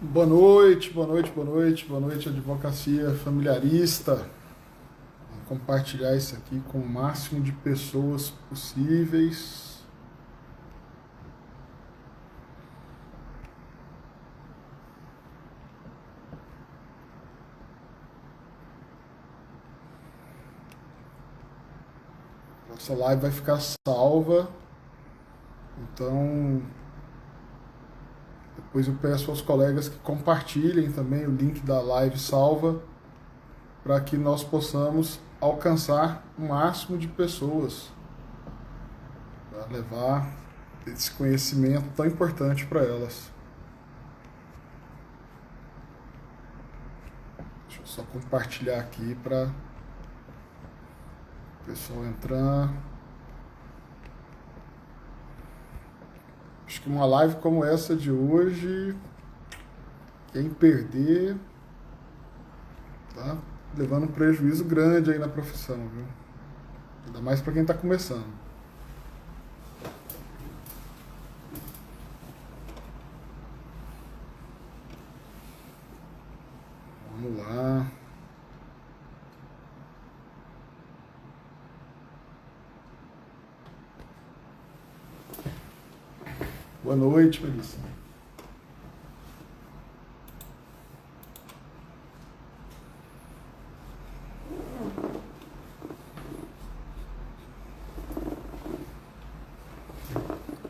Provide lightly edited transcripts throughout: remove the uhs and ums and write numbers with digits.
Boa noite, boa noite, boa noite, boa noite, advocacia familiarista. Vou compartilhar isso aqui com o máximo de pessoas possíveis. Nossa live vai ficar salva, então depois eu peço aos colegas que compartilhem também o link da live salva para que nós possamos alcançar o máximo de pessoas para levar esse conhecimento tão importante para elas. Deixa eu só compartilhar aqui para o pessoal entrar. Acho que uma live como essa de hoje, quem perder, tá levando um prejuízo grande aí na profissão, viu? Ainda mais para quem está começando. Vamos lá. Boa noite, Melissa.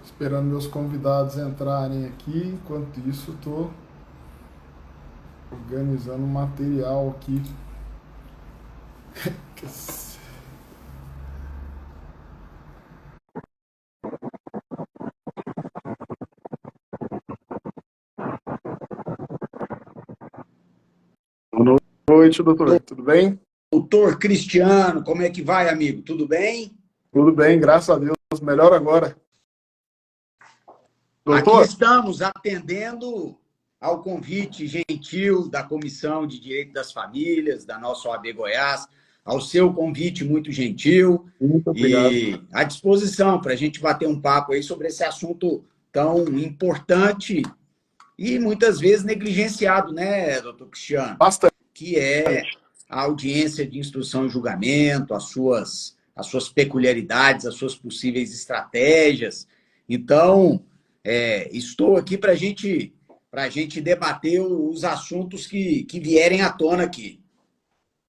Esperando meus convidados entrarem aqui. Enquanto isso, estou organizando um material aqui. Boa noite, doutor. Tudo bem? Doutor Cristiano, como é que vai, amigo? Tudo bem? Tudo bem, graças a Deus. Melhor agora. Aqui Doutor? estamos atendendo ao convite gentil da Comissão de Direito das Famílias, da nossa OAB Goiás, ao seu convite muito gentil Muito obrigado. e à disposição para a gente bater um papo aí sobre esse assunto tão importante e muitas vezes negligenciado, né, doutor Cristiano? Bastante. Que é a audiência de instrução e julgamento, as suas peculiaridades, as suas possíveis estratégias. Então, estou aqui para a gente debater os assuntos que vierem à tona aqui.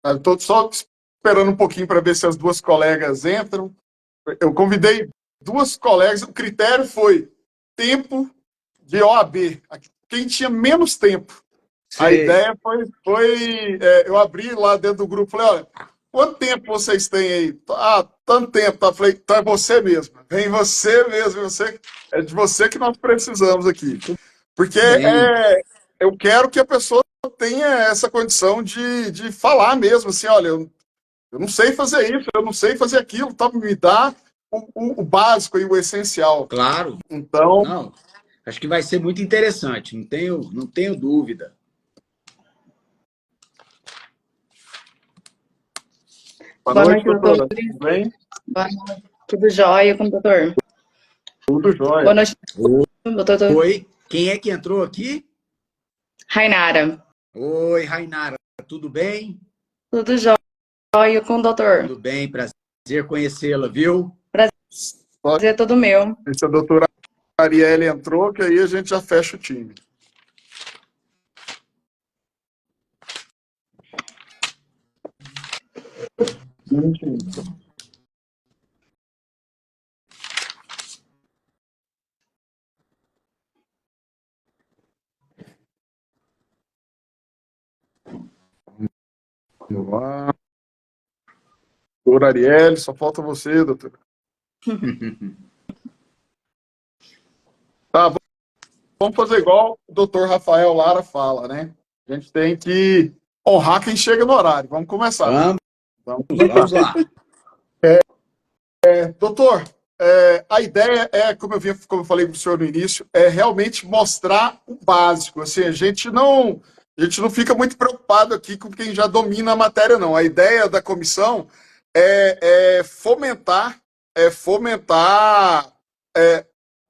Estou só esperando um pouquinho para ver se as duas colegas entram. Eu convidei duas colegas, o critério foi tempo de OAB. Quem tinha menos tempo. A ideia foi eu abri lá dentro do grupo, falei, olha, quanto tempo vocês têm aí? Ah, tanto tempo. Tá? Falei, então é você mesmo. Vem você mesmo. É de você que nós precisamos aqui. Porque Bem, eu quero que a pessoa tenha essa condição de falar mesmo, assim, olha, eu não sei fazer isso, eu não sei fazer aquilo, tá? Me dá o básico e o essencial. claro, Então, não, acho que vai ser muito interessante, não tenho dúvida. boa Boa noite, noite, doutor. doutora. Tudo bem? Boa noite. Tudo jóia com o doutor? Tudo jóia. Boa noite, doutor Oi, quem é que entrou aqui? Rainara. Oi, Rainara, tudo bem? Tudo jóia com o doutor? Tudo bem, prazer conhecê-la, viu? Pode Prazer é todo meu. ver se a doutora Arielle entrou, que aí a gente já fecha o time. Vamos lá. Doutora Arielle, só falta você, doutora. Tá, vamos fazer igual o doutor Rafael Lara fala, né? A gente tem que honrar quem chega no horário. Vamos começar. Vamos lá. Doutor, a ideia é, como eu falei para o senhor no início, é realmente mostrar o básico. Assim, a gente não fica muito preocupado aqui com quem já domina a matéria, não. A ideia da comissão é fomentar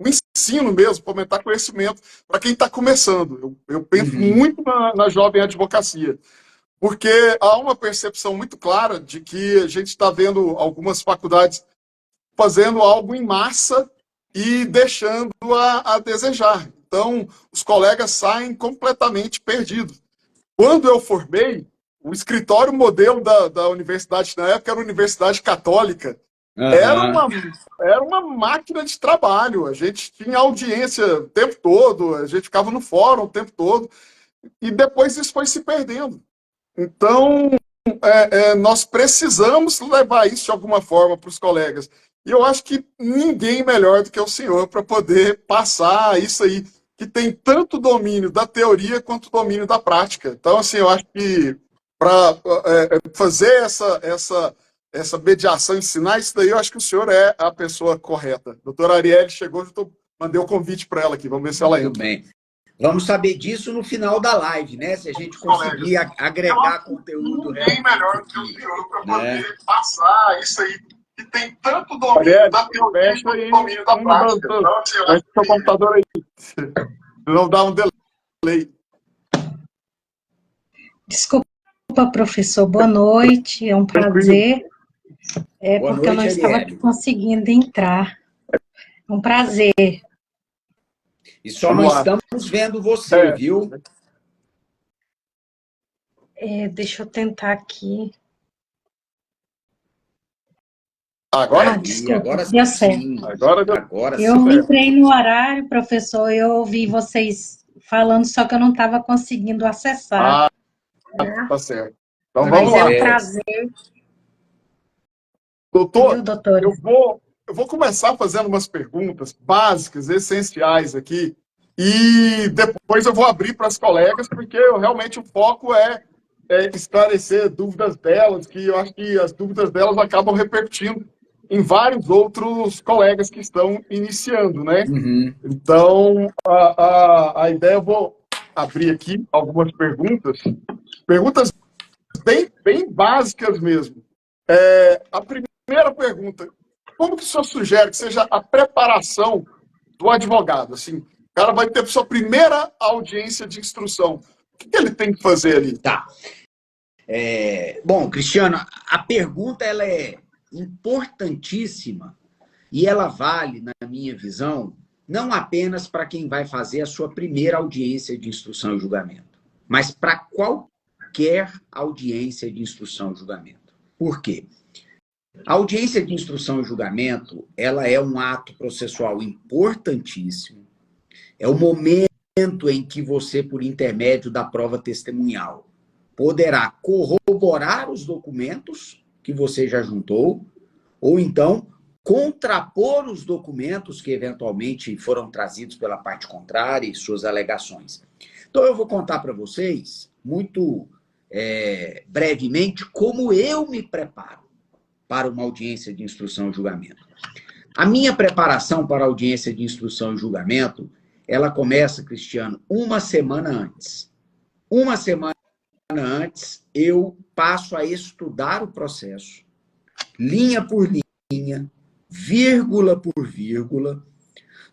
o ensino mesmo, fomentar conhecimento para quem está começando. Eu penso muito na jovem advocacia, porque há uma percepção muito clara de que a gente está vendo algumas faculdades fazendo algo em massa e deixando a desejar. Então, os colegas saem completamente perdidos. Quando eu formei, o escritório modelo da universidade, na época era a Universidade Católica, era uma máquina de trabalho. A gente tinha audiência o tempo todo, a gente ficava no fórum o tempo todo, e depois isso foi se perdendo. Então, nós precisamos levar isso de alguma forma para os colegas. E eu acho que ninguém melhor do que o senhor para poder passar isso aí, que tem tanto domínio da teoria quanto domínio da prática. Então, assim, eu acho que para fazer essa mediação, ensinar isso daí, eu acho que o senhor é a pessoa correta. Doutora Arielle chegou, mandei o convite para ela aqui, vamos ver se ela entra. Muito bem. Vamos saber disso no final da live, né? Se a gente conseguir agregar conteúdo. Ninguém melhor do que o senhor para poder passar isso aí, que tem tanto domínio da teoria quanto domínio da prática. Então, assim, eu acho que seu computador aí não dá um delay. Desculpa, professor. Boa noite. É um prazer. Boa porque noite, eu não estava Arielle. conseguindo entrar. É um prazer. E só não estamos vendo você, viu? Deixa eu tentar aqui. Agora? Desculpa, agora deu certo. sim. Agora Eu entrei no horário, professor, eu ouvi vocês falando, só que eu não estava conseguindo acessar. Tá certo. Então Mas vamos lá. é um prazer. Doutor, Viu, doutor? eu vou começar fazendo umas perguntas básicas, essenciais aqui, e depois eu vou abrir para as colegas, porque realmente o foco é esclarecer dúvidas delas, que eu acho que as dúvidas delas acabam repercutindo em vários outros colegas que estão iniciando, né? Então, a ideia, eu vou abrir aqui algumas perguntas bem básicas mesmo. A primeira pergunta, como que o senhor sugere que seja a preparação do advogado? Assim, o cara vai ter sua primeira audiência de instrução. O que ele tem que fazer ali? Tá. Bom, Cristiano, a pergunta ela é importantíssima e ela vale, na minha visão, não apenas para quem vai fazer a sua primeira audiência de instrução e julgamento, mas para qualquer audiência de instrução e julgamento. Por quê? A audiência de instrução e julgamento, ela é um ato processual importantíssimo, é o momento em que você, por intermédio da prova testemunhal, poderá corroborar os documentos que você já juntou, ou então contrapor os documentos que eventualmente foram trazidos pela parte contrária e suas alegações. Então eu vou contar para vocês, muito brevemente, como eu me preparo para uma audiência de instrução e julgamento. A minha preparação para a audiência de instrução e julgamento, ela começa, Cristiano, uma semana antes. Uma semana antes, eu passo a estudar o processo, linha por linha, vírgula por vírgula,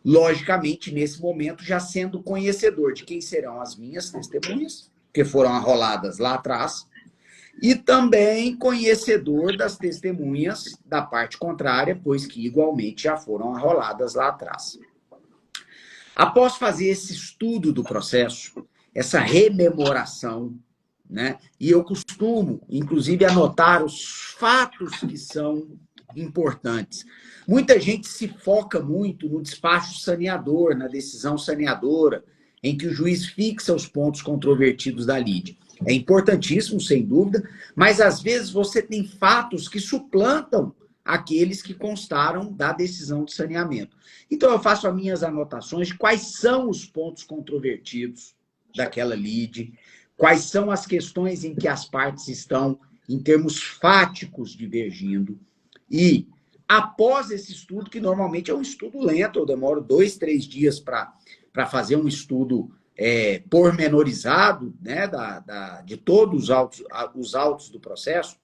logicamente, nesse momento, já sendo conhecedor de quem serão as minhas testemunhas, que foram arroladas lá atrás, e também conhecedor das testemunhas da parte contrária, pois que igualmente já foram arroladas lá atrás. Após fazer esse estudo do processo, essa rememoração, né? E eu costumo, inclusive, anotar os fatos que são importantes. Muita gente se foca muito no despacho saneador, na decisão saneadora, em que o juiz fixa os pontos controvertidos da lide. É importantíssimo, sem dúvida, mas às vezes você tem fatos que suplantam aqueles que constaram da decisão de saneamento. Então eu faço as minhas anotações de quais são os pontos controvertidos daquela lide, quais são as questões em que as partes estão, em termos fáticos, divergindo. E, após esse estudo, que normalmente é um estudo lento, eu demoro 2, 3 dias para fazer um estudo pormenorizado, né, de todos os autos do processo,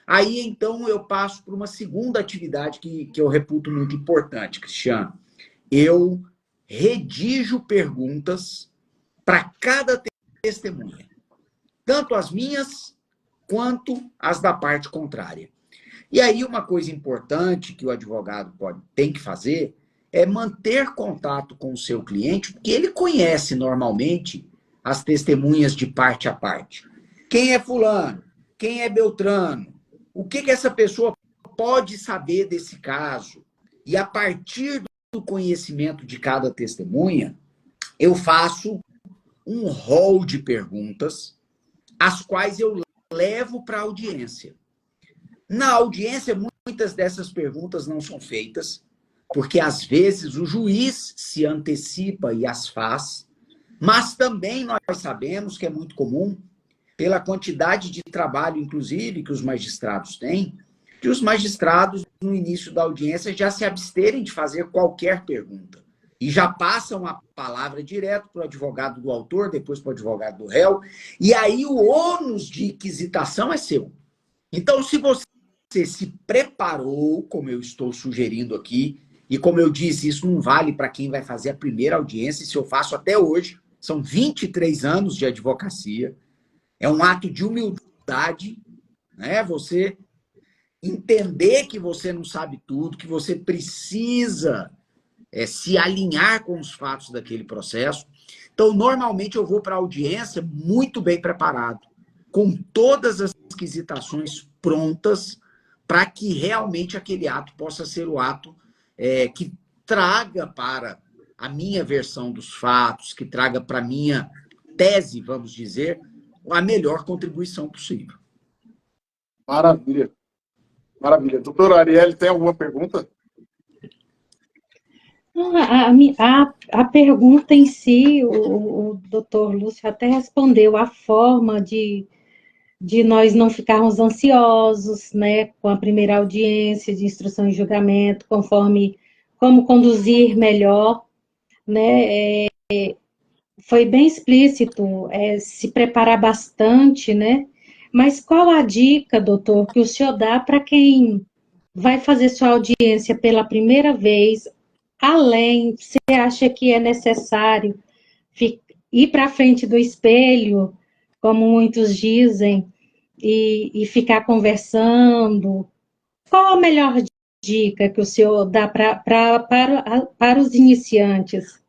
aí, então, eu passo por uma segunda atividade que eu reputo muito importante, Cristiano. Eu redijo perguntas para cada testemunha, tanto as minhas quanto as da parte contrária. E aí uma coisa importante que o advogado tem que fazer é manter contato com o seu cliente, porque ele conhece normalmente as testemunhas de parte a parte. Quem é fulano? Quem é Beltrano? O que essa pessoa pode saber desse caso? E a partir do conhecimento de cada testemunha, eu faço um rol de perguntas, as quais eu levo para a audiência. Na audiência, muitas dessas perguntas não são feitas, porque às vezes o juiz se antecipa e as faz, mas também nós sabemos que é muito comum, pela quantidade de trabalho, inclusive, que os magistrados têm, que os magistrados, no início da audiência, já se absterem de fazer qualquer pergunta. E já passam a palavra direto para o advogado do autor, depois para o advogado do réu, e aí o ônus de inquisitação é seu. Então, se você se preparou, como eu estou sugerindo aqui, e como eu disse, isso não vale para quem vai fazer a primeira audiência, isso eu faço até hoje, são 23 anos de advocacia, é um ato de humildade, né? Você entender que você não sabe tudo, que você precisa se alinhar com os fatos daquele processo. Então, normalmente, eu vou para a audiência muito bem preparado, com todas as requisitações prontas, para que realmente aquele ato possa ser o ato que traga para a minha versão dos fatos, que traga para a minha tese, vamos dizer, a melhor contribuição possível. Maravilha. Maravilha. Doutora Arielle, tem alguma pergunta? A pergunta em si, o doutor Lúcio até respondeu, a forma de nós não ficarmos ansiosos, né, com a primeira audiência de instrução e julgamento, conforme como conduzir melhor, né, foi bem explícito, se preparar bastante, né, mas qual a dica, doutor, que o senhor dá para quem vai fazer sua audiência pela primeira vez, além, você acha que é necessário ir para frente do espelho, como muitos dizem, e ficar conversando? Qual a melhor dica que o senhor dá para os iniciantes?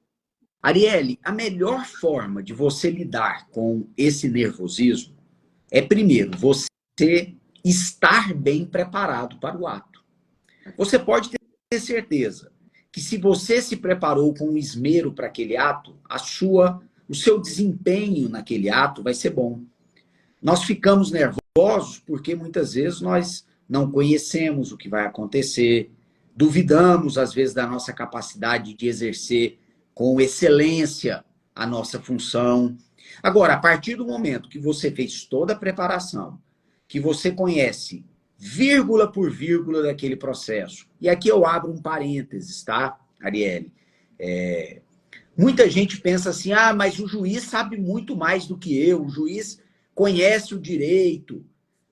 Arielle, a melhor forma de você lidar com esse nervosismo é, primeiro, você estar bem preparado para o ato. Você pode ter certeza que se você se preparou com esmero para aquele ato, o seu desempenho naquele ato vai ser bom. Nós ficamos nervosos porque muitas vezes nós não conhecemos o que vai acontecer, duvidamos às vezes da nossa capacidade de exercer com excelência a nossa função. Agora, a partir do momento que você fez toda a preparação, que você conhece vírgula por vírgula daquele processo, e aqui eu abro um parênteses, tá, Arielle? Muita gente pensa assim, mas o juiz sabe muito mais do que eu, o juiz conhece o direito.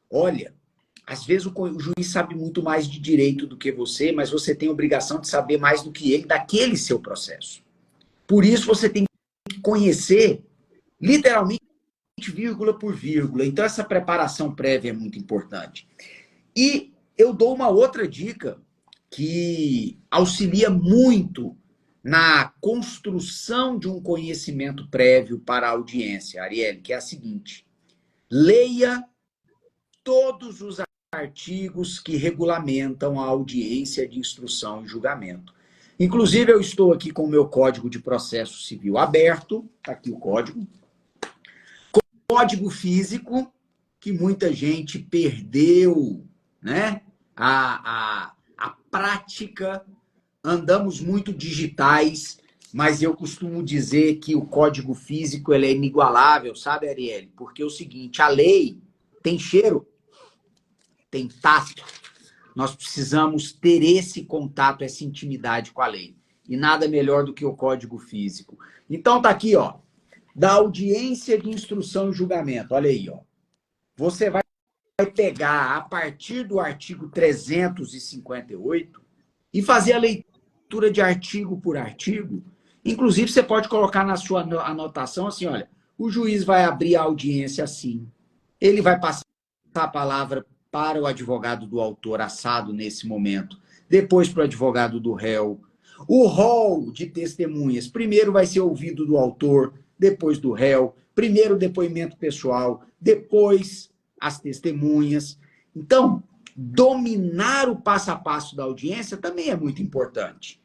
Olha, às vezes o juiz sabe muito mais de direito do que você, mas você tem a obrigação de saber mais do que ele daquele seu processo. Por isso você tem que conhecer literalmente vírgula por vírgula. Então essa preparação prévia é muito importante. E eu dou uma outra dica que auxilia muito na construção de um conhecimento prévio para a audiência, Arielle, que é a seguinte: leia todos os artigos que regulamentam a audiência de instrução e julgamento. Inclusive, eu estou aqui com o meu Código de Processo Civil aberto, está aqui o código. Código físico, que muita gente perdeu, né? A prática, andamos muito digitais, mas eu costumo dizer que o código físico ele é inigualável, sabe, Arielle? Porque é o seguinte, a lei tem cheiro, tem tato. Nós precisamos ter esse contato, essa intimidade com a lei. E nada melhor do que o código físico. Então tá aqui, ó, da audiência de instrução e julgamento. Olha aí, ó. Você vai pegar a partir do artigo 358 e fazer a leitura de artigo por artigo Inclusive, você pode colocar na sua anotação assim, olha, o juiz vai abrir a audiência assim, ele vai passar a palavra para o advogado do autor assado nesse momento, depois para o advogado do réu. O rol de testemunhas, primeiro vai ser ouvido do autor, depois do réu, primeiro o depoimento pessoal, depois as testemunhas. Então, dominar o passo a passo da audiência também é muito importante,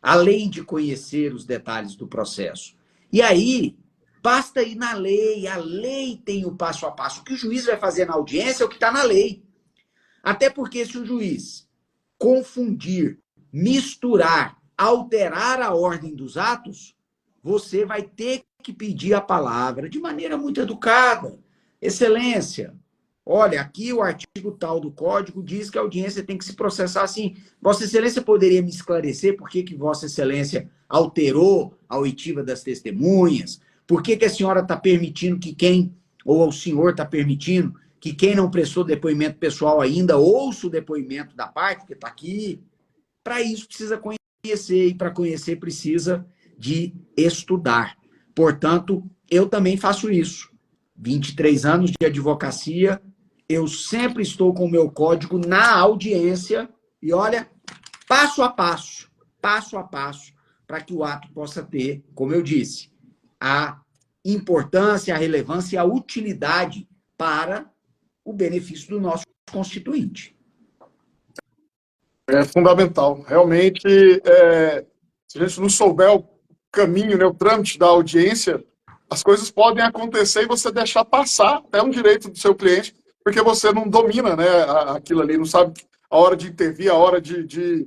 além de conhecer os detalhes do processo. E aí, basta ir na lei, a lei tem o passo a passo. O que o juiz vai fazer na audiência é o que está na lei. Até porque se o juiz confundir, misturar, alterar a ordem dos atos, você vai ter que pedir a palavra de maneira muito educada. Excelência, olha, aqui o artigo tal do Código diz que a audiência tem que se processar assim. Vossa Excelência poderia me esclarecer por que Vossa Excelência alterou a oitiva das testemunhas? Por que a senhora está permitindo que quem, ou o senhor está permitindo que quem não prestou depoimento pessoal ainda ouça o depoimento da parte que está aqui? Para isso precisa conhecer, e para conhecer precisa de estudar. Portanto, eu também faço isso. 23 anos de advocacia, eu sempre estou com o meu código na audiência e, olha, passo a passo, para que o ato possa ter, como eu disse, a importância, a relevância e a utilidade para o benefício do nosso constituinte. É fundamental. Realmente, se a gente não souber o caminho, né, o trâmite da audiência, as coisas podem acontecer e você deixar passar até um direito do seu cliente, porque você não domina, né, aquilo ali, não sabe a hora de intervir, a hora de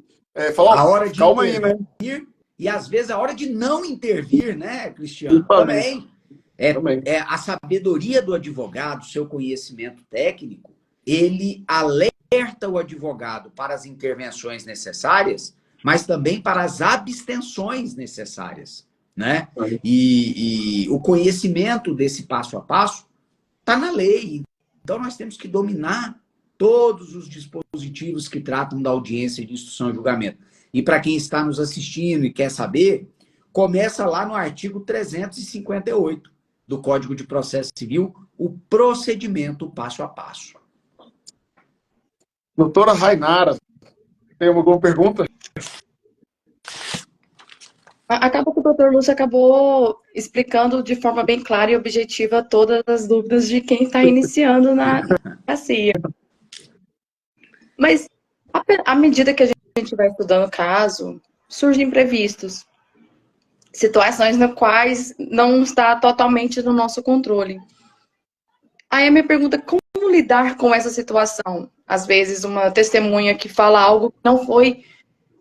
falar, a hora de calma intervir, aí, né? E às vezes a hora de não intervir, né, Cristiano? Também. A sabedoria do advogado, seu conhecimento técnico, ele alerta o advogado para as intervenções necessárias, mas também para as abstenções necessárias, né? E o conhecimento desse passo a passo está na lei. Então, nós temos que dominar todos os dispositivos que tratam da audiência de instrução e julgamento. E para quem está nos assistindo e quer saber, começa lá no artigo 358 do Código de Processo Civil, o procedimento passo a passo. Doutora Rainara, tem alguma pergunta? Acaba que o doutor Lúcio acabou explicando de forma bem clara e objetiva todas as dúvidas de quem está iniciando na advocacia. Mas, à medida que a gente vai estudando o caso, surgem imprevistos, situações nas quais não está totalmente no nosso controle. Aí a minha pergunta, como lidar com essa situação? Às vezes, uma testemunha que fala algo que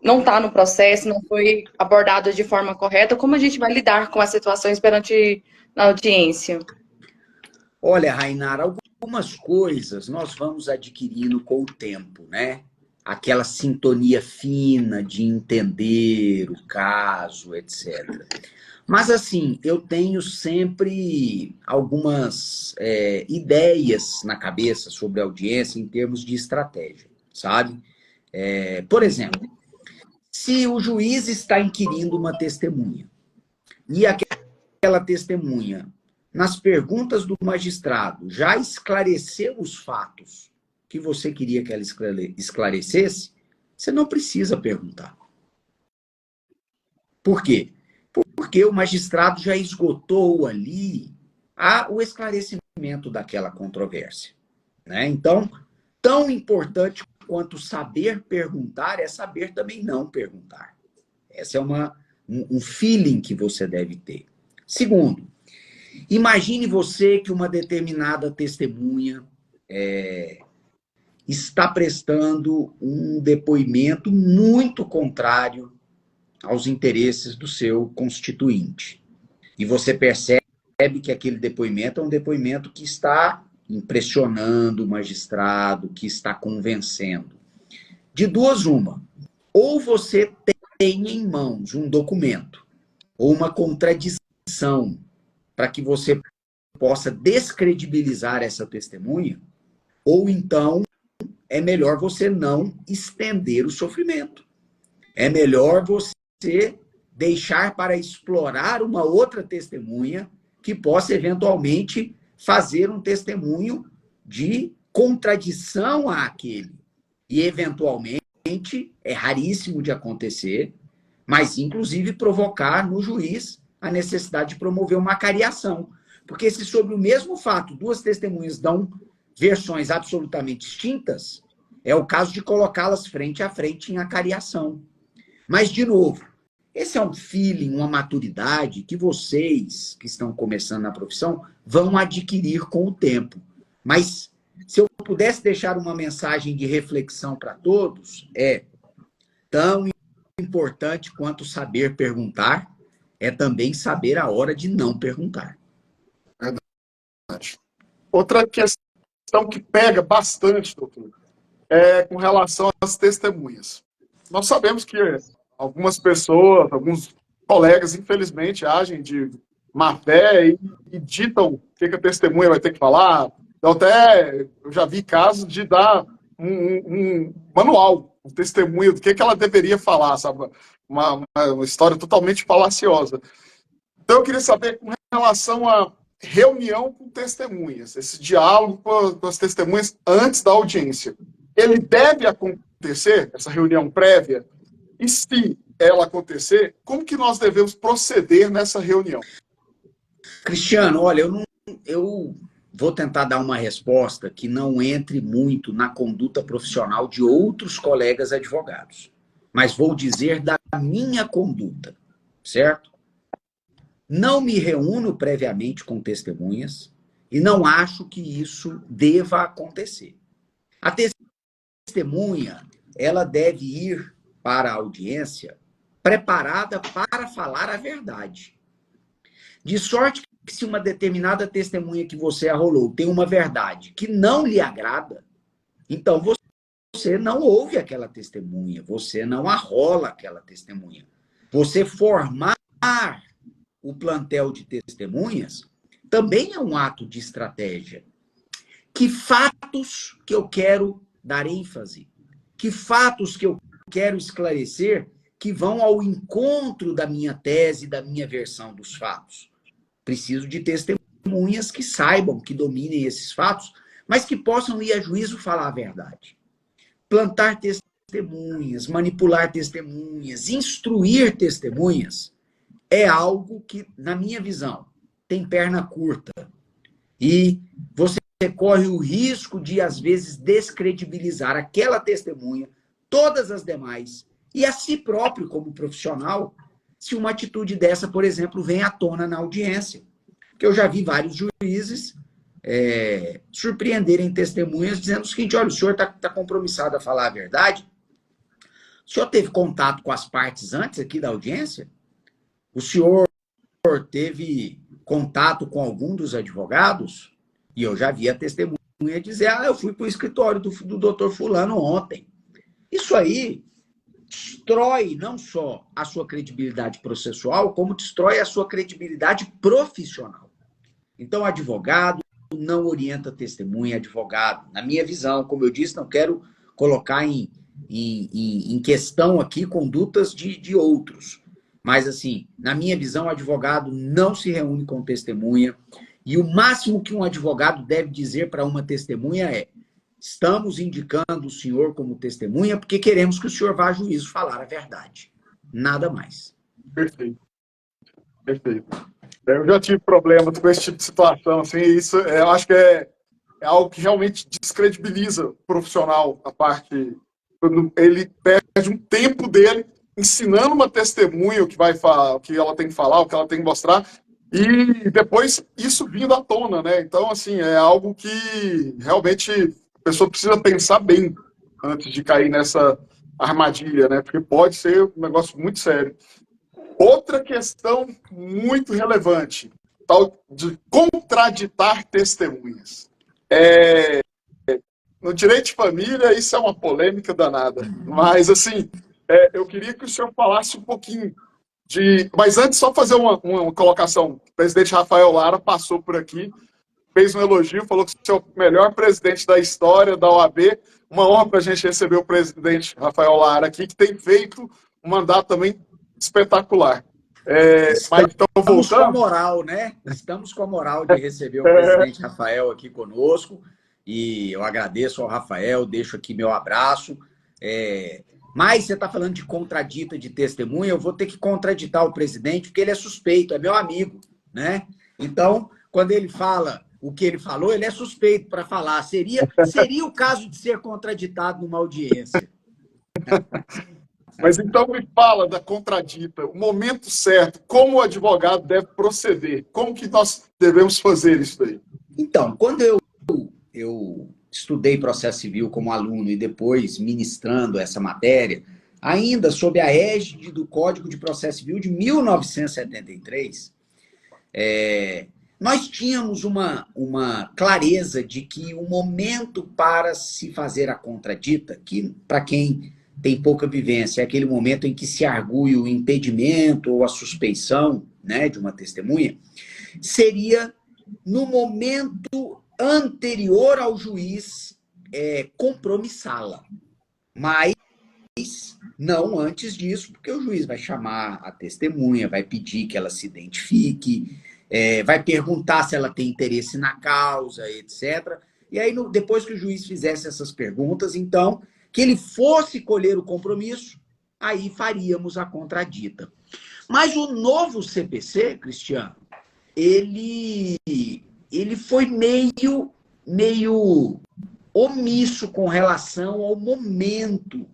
não está no processo, não foi abordado de forma correta, como a gente vai lidar com as situações perante a audiência? Olha, Rainara, algumas coisas nós vamos adquirindo com o tempo, né? Aquela sintonia fina de entender o caso, etc. Mas, assim, eu tenho sempre algumas ideias na cabeça sobre a audiência em termos de estratégia, sabe? Por exemplo, se o juiz está inquirindo uma testemunha e aquela testemunha, nas perguntas do magistrado, já esclareceu os fatos que você queria que ela esclarecesse, você não precisa perguntar. Por quê? Porque o magistrado já esgotou ali o esclarecimento daquela controvérsia, né? Então, tão importante quanto saber perguntar é saber também não perguntar. Esse é um feeling que você deve ter. Segundo, imagine você que uma determinada testemunha está prestando um depoimento muito contrário aos interesses do seu constituinte. E você percebe que aquele depoimento é um depoimento que está impressionando o magistrado, que está convencendo. De duas, uma. Ou você tem em mãos um documento, ou uma contradição, para que você possa descredibilizar essa testemunha, ou então é melhor você não estender o sofrimento. É melhor você deixar para explorar uma outra testemunha que possa eventualmente fazer um testemunho de contradição àquele. E, eventualmente, é raríssimo de acontecer, mas, inclusive, provocar no juiz a necessidade de promover uma acariação. Porque se sobre o mesmo fato duas testemunhas dão versões absolutamente distintas, é o caso de colocá-las frente a frente em acariação. Mas, de novo, esse é um feeling, uma maturidade que vocês que estão começando na profissão vão adquirir com o tempo. Mas, se eu pudesse deixar uma mensagem de reflexão para todos, é tão importante quanto saber perguntar, é também saber a hora de não perguntar. Verdade. Outra questão que pega bastante, doutor, é com relação às testemunhas. Nós sabemos que algumas pessoas, alguns colegas, infelizmente, agem de má fé e ditam o que a testemunha vai ter que falar. Então, até eu já vi casos de dar um manual, um testemunho do que ela deveria falar, sabe? Uma história totalmente falaciosa. Então, eu queria saber, com relação à reunião com testemunhas, esse diálogo com as testemunhas antes da audiência, ele deve acontecer, essa reunião prévia? E se ela acontecer, como que nós devemos proceder nessa reunião? Cristiano, olha, eu vou tentar dar uma resposta que não entre muito na conduta profissional de outros colegas advogados, mas vou dizer da minha conduta, certo? Não me reúno previamente com testemunhas e não acho que isso deva acontecer. A testemunha, ela deve ir para a audiência preparada para falar a verdade. De sorte que se uma determinada testemunha que você arrolou tem uma verdade que não lhe agrada, então você não ouve aquela testemunha, você não arrola aquela testemunha. Você formar o plantel de testemunhas também é um ato de estratégia. Que fatos que eu quero dar ênfase? Que fatos que eu quero esclarecer que vão ao encontro da minha tese, da minha versão dos fatos? Preciso de testemunhas que saibam, que dominem esses fatos, mas que possam ir a juízo falar a verdade. Plantar testemunhas, manipular testemunhas, instruir testemunhas é algo que, na minha visão, tem perna curta. E você corre o risco de, às vezes, descredibilizar aquela testemunha, todas as demais, e a si próprio como profissional, se uma atitude dessa, por exemplo, vem à tona na audiência. Porque eu já vi vários juízes surpreenderem testemunhas dizendo o seguinte: olha, o senhor está compromissado a falar a verdade? O senhor teve contato com as partes antes aqui da audiência? O senhor teve contato com algum dos advogados? E eu já vi a testemunha dizer: eu fui para o escritório do doutor fulano ontem. Isso aí destrói não só a sua credibilidade processual, como destrói a sua credibilidade profissional. Então, advogado não orienta testemunha, advogado, na minha visão, como eu disse, não quero colocar em questão aqui condutas de outros. Mas, assim, na minha visão, o advogado não se reúne com testemunha. E o máximo que um advogado deve dizer para uma testemunha é: estamos indicando o senhor como testemunha porque queremos que o senhor vá a juízo falar a verdade. Nada mais. Perfeito. Perfeito. Eu já tive problemas com esse tipo de situação. Assim, isso, eu acho que é algo que realmente descredibiliza o profissional, a parte. Ele perde um tempo dele ensinando uma testemunha o que vai falar, o que ela tem que falar, o que ela tem que mostrar, e depois isso vindo à tona, né? Então, assim, é algo que realmente a pessoa precisa pensar bem antes de cair nessa armadilha, né? Porque pode ser um negócio muito sério. Outra questão muito relevante, tal de contraditar testemunhas. No direito de família, isso é uma polêmica danada. Mas, assim, eu queria que o senhor falasse um pouquinho de... Mas antes, só fazer uma colocação. O presidente Rafael Lara passou por aqui, fez um elogio, falou que o senhor é o melhor presidente da história da OAB. Uma honra para a gente receber o presidente Rafael Lara aqui, que tem feito um mandato também espetacular. Mas então, Estamos com a voltando. moral, né? Estamos com a moral de receber o presidente Rafael aqui conosco. E eu agradeço ao Rafael, deixo aqui meu abraço. Mas você está falando de contradita de testemunha, eu vou ter que contraditar o presidente, porque ele é suspeito, é meu amigo, né? Então, quando ele fala o que ele falou, ele é suspeito para falar. Seria o caso de ser contraditado numa audiência. Mas então me fala da contradita, o momento certo, como o advogado deve proceder, como que nós devemos fazer isso daí? Então, quando eu estudei processo civil como aluno e depois ministrando essa matéria, ainda sob a égide do Código de Processo Civil de 1973, nós tínhamos uma clareza de que o momento para se fazer a contradita, que para quem tem pouca vivência, é aquele momento em que se argui o impedimento ou a suspeição, né, de uma testemunha, seria no momento anterior ao juiz compromissá-la. Mas não antes disso, porque o juiz vai chamar a testemunha, vai pedir que ela se identifique, vai perguntar se ela tem interesse na causa, etc. E aí, depois que o juiz fizesse essas perguntas, então, que ele fosse colher o compromisso, aí faríamos a contradita. Mas o novo CPC, Cristiano, ele foi meio omisso com relação ao momento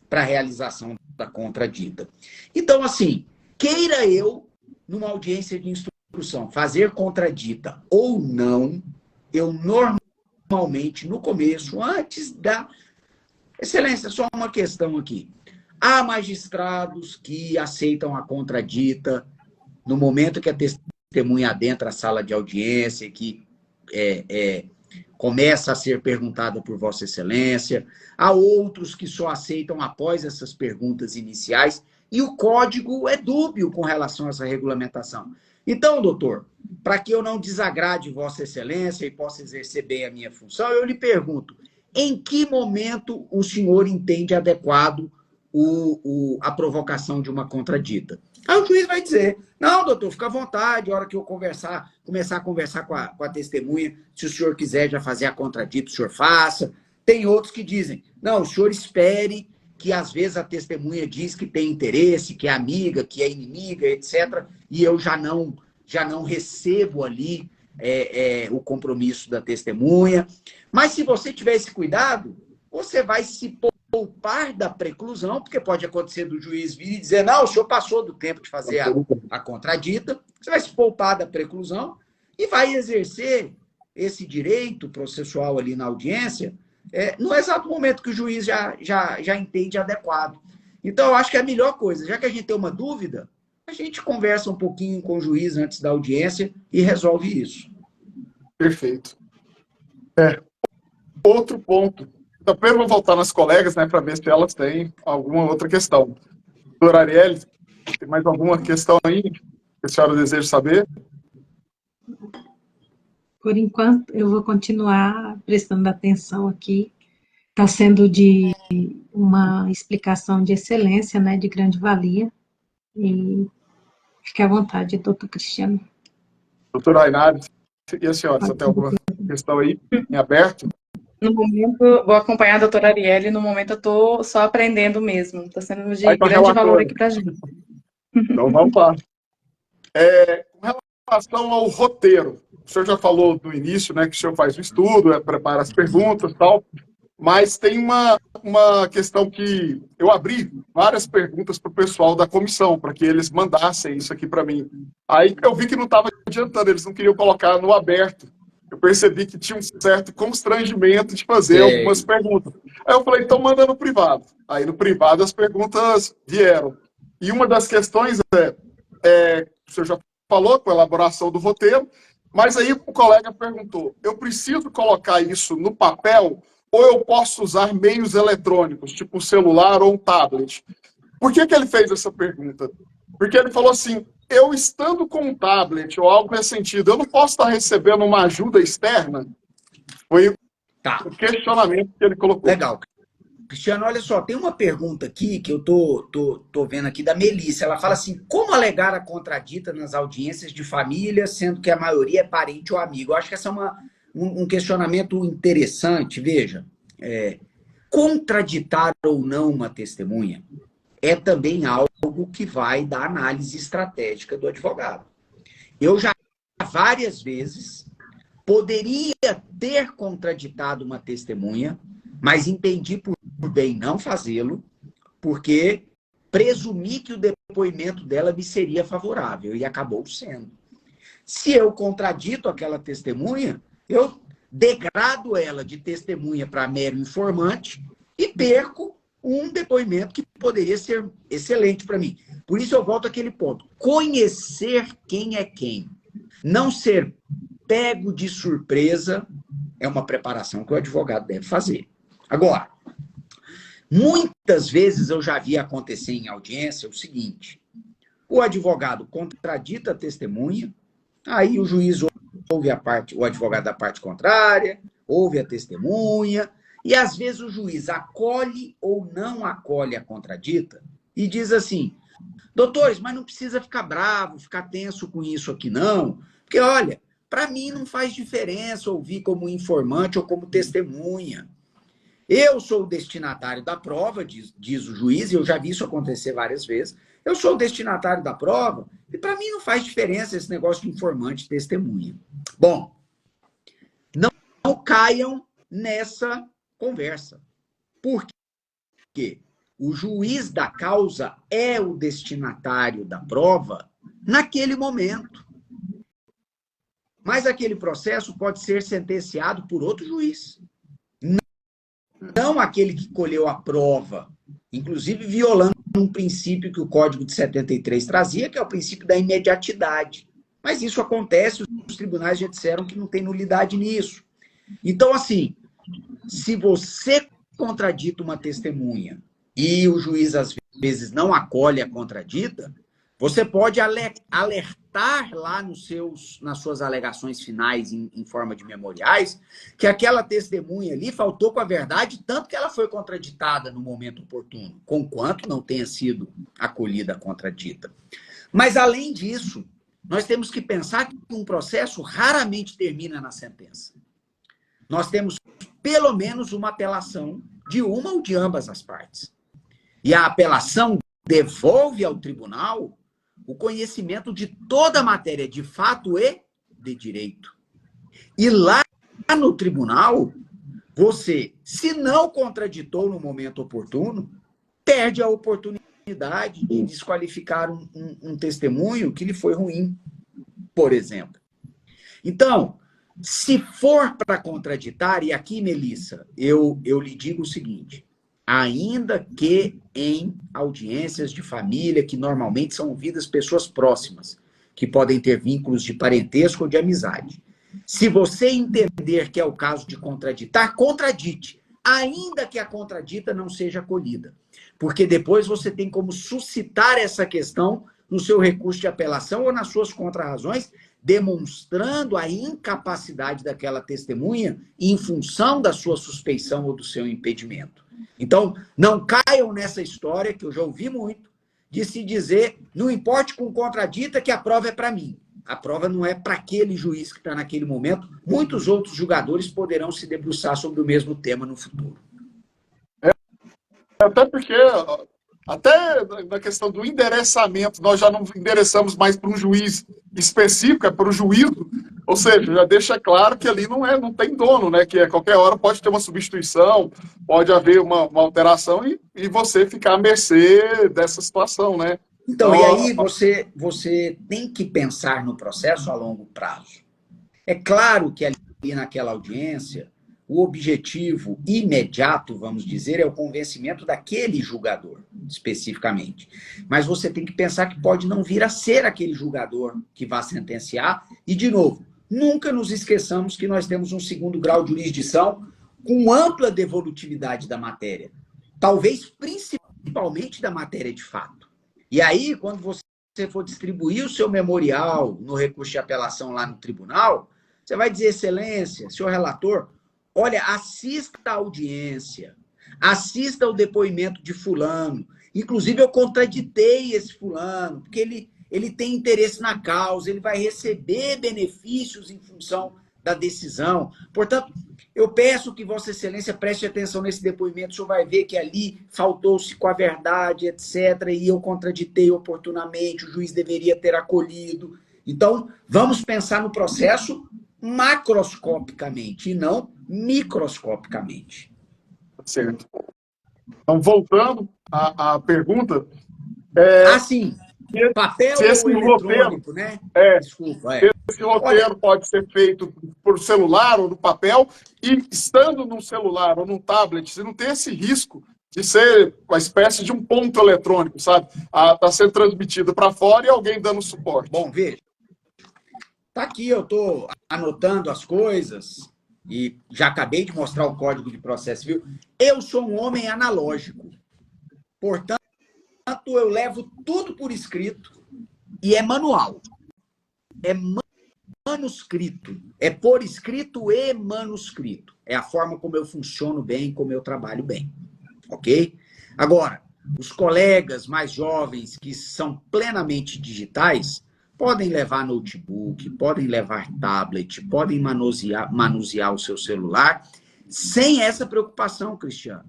para a realização da contradita. Então, assim, queira eu, numa audiência de instrução, fazer contradita ou não, eu normalmente, no começo, antes da... Excelência, só uma questão aqui. Há magistrados que aceitam a contradita no momento que a testemunha adentra a sala de audiência, que começa a ser perguntada por Vossa Excelência. Há outros que só aceitam após essas perguntas iniciais. E o código é dúbio com relação a essa regulamentação. Então, doutor, para que eu não desagrade Vossa Excelência e possa exercer bem a minha função, eu lhe pergunto, em que momento o senhor entende adequado a provocação de uma contradita? Aí o juiz vai dizer, não, doutor, fica à vontade, a hora que eu começar a conversar com a testemunha, se o senhor quiser já fazer a contradita, o senhor faça. Tem outros que dizem, não, o senhor espere, que às vezes a testemunha diz que tem interesse, que é amiga, que é inimiga, etc., e eu já não recebo ali o compromisso da testemunha. Mas se você tiver esse cuidado, você vai se poupar da preclusão, porque pode acontecer do juiz vir e dizer, não, o senhor passou do tempo de fazer a contradita, você vai se poupar da preclusão e vai exercer esse direito processual ali na audiência no exato momento que o juiz já entende adequado. Então, eu acho que é a melhor coisa, já que a gente tem uma dúvida, a gente conversa um pouquinho com o juiz antes da audiência e resolve isso. Perfeito. Outro ponto. Então, primeiro vou voltar nas colegas, né, para ver se elas têm alguma outra questão. Doutora Arielle, tem mais alguma questão aí que a senhora deseja saber? Por enquanto, eu vou continuar prestando atenção aqui. Está sendo de uma explicação de excelência, né, de grande valia. E fique à vontade, doutor Cristiano. Doutora Ainara, e a senhora, você tem alguma questão aí em aberto? No momento, vou acompanhar a doutora Arielle, no momento eu estou só aprendendo mesmo. Está sendo de grande valor aqui para a gente. Então, vamos lá. Com relação ao roteiro, o senhor já falou no início, né, que o senhor faz o estudo, prepara as perguntas e tal, mas tem uma questão que eu abri várias perguntas para o pessoal da comissão, para que eles mandassem isso aqui para mim. Aí eu vi que não estava adiantando, eles não queriam colocar no aberto. Eu percebi que tinha um certo constrangimento de fazer algumas perguntas. Aí eu falei, então manda no privado. Aí no privado as perguntas vieram. E uma das questões o senhor já falou com a elaboração do roteiro, mas aí o colega perguntou, eu preciso colocar isso no papel ou eu posso usar meios eletrônicos, tipo um celular ou um tablet? Por que ele fez essa pergunta? Porque ele falou assim, eu estando com um tablet ou algo nesse sentido, eu não posso estar recebendo uma ajuda externa? Foi o questionamento que ele colocou. Legal. Cristiano, olha só, tem uma pergunta aqui que eu tô vendo aqui da Melissa. Ela fala assim, como alegar a contradita nas audiências de família, sendo que a maioria é parente ou amigo? Eu acho que essa é um questionamento interessante. Veja, contraditar ou não uma testemunha é também algo que vai da análise estratégica do advogado. Eu já várias vezes poderia ter contraditado uma testemunha, mas entendi por bem não fazê-lo, porque presumi que o depoimento dela me seria favorável, e acabou sendo. Se eu contradito aquela testemunha, eu degrado ela de testemunha para mero informante e perco um depoimento que poderia ser excelente para mim. Por isso eu volto àquele ponto. Conhecer quem é quem. Não ser pego de surpresa é uma preparação que o advogado deve fazer. Agora, muitas vezes eu já vi acontecer em audiência o seguinte: o advogado contradita a testemunha, aí o juiz ouve o advogado da parte contrária, ouve a testemunha, e às vezes o juiz acolhe ou não acolhe a contradita e diz assim: doutores, mas não precisa ficar bravo, ficar tenso com isso aqui não, porque olha, para mim não faz diferença ouvir como informante ou como testemunha. Eu sou o destinatário da prova, diz o juiz, e eu já vi isso acontecer várias vezes. Eu sou o destinatário da prova, e para mim não faz diferença esse negócio de informante e testemunha. Bom, não caiam nessa conversa. Por quê? O juiz da causa é o destinatário da prova naquele momento. Mas aquele processo pode ser sentenciado por outro juiz. Não aquele que colheu a prova, inclusive violando um princípio que o Código de 73 trazia, que é o princípio da imediatidade. Mas isso acontece, os tribunais já disseram que não tem nulidade nisso. Então, assim, se você contradita uma testemunha e o juiz, às vezes, não acolhe a contradita, você pode alertar lá nas suas alegações finais em forma de memoriais que aquela testemunha ali faltou com a verdade, tanto que ela foi contraditada no momento oportuno, conquanto não tenha sido acolhida a contradita. Mas, além disso, nós temos que pensar que um processo raramente termina na sentença. Nós temos, pelo menos, uma apelação de uma ou de ambas as partes. E a apelação devolve ao tribunal o conhecimento de toda a matéria de fato e de direito. E lá no tribunal, você, se não contraditou no momento oportuno, perde a oportunidade de desqualificar um testemunho que lhe foi ruim, por exemplo. Então, se for para contraditar, e aqui, Melissa, eu lhe digo o seguinte: ainda que em audiências de família, que normalmente são ouvidas pessoas próximas, que podem ter vínculos de parentesco ou de amizade. Se você entender que é o caso de contraditar, contradite, ainda que a contradita não seja acolhida. Porque depois você tem como suscitar essa questão no seu recurso de apelação ou nas suas contrarrazões, demonstrando a incapacidade daquela testemunha em função da sua suspeição ou do seu impedimento. Então, não caiam nessa história, que eu já ouvi muito, de se dizer, não importe com contradita, que a prova é para mim. A prova não é para aquele juiz que está naquele momento. Muitos outros julgadores poderão se debruçar sobre o mesmo tema no futuro. Até porque, até na questão do endereçamento, nós já não endereçamos mais para um juiz específico, é para o juízo. Ou seja, já deixa claro que ali não tem dono, né? Que a qualquer hora pode ter uma substituição, pode haver uma alteração e você ficar à mercê dessa situação, né? Então, e aí você tem que pensar no processo a longo prazo. É claro que ali naquela audiência, o objetivo imediato, vamos dizer, é o convencimento daquele julgador, especificamente. Mas você tem que pensar que pode não vir a ser aquele julgador que vai sentenciar. E, de novo, nunca nos esqueçamos que nós temos um segundo grau de jurisdição com ampla devolutividade da matéria. Talvez principalmente da matéria de fato. E aí, quando você for distribuir o seu memorial no recurso de apelação lá no tribunal, você vai dizer, excelência, senhor relator, olha, assista a audiência. assista o depoimento de fulano. Inclusive, eu contraditei esse fulano, porque ele tem interesse na causa, ele vai receber benefícios em função da decisão. Portanto, eu peço que Vossa Excelência preste atenção nesse depoimento, o senhor vai ver que ali faltou-se com a verdade, etc., e eu contraditei oportunamente, o juiz deveria ter acolhido. Então, vamos pensar no processo macroscopicamente e não microscopicamente. Certo. Então, voltando à pergunta... sim. Papel ou eletrônico, né? Desculpa. Esse roteiro pode ser feito por celular ou no papel, e estando num celular ou num tablet, você não tem esse risco de ser uma espécie de um ponto eletrônico, sabe? Está sendo transmitido para fora e alguém dando suporte. Bom, veja. Tá aqui, eu estou anotando as coisas e já acabei de mostrar o Código de Processo Civil. Eu sou um homem analógico. Portanto, eu levo tudo por escrito e é manual. É manuscrito. É por escrito e manuscrito. É a forma como eu funciono bem, como eu trabalho bem. Ok? Agora, os colegas mais jovens que são plenamente digitais podem levar notebook, podem levar tablet, podem manusear o seu celular sem essa preocupação, Cristiano.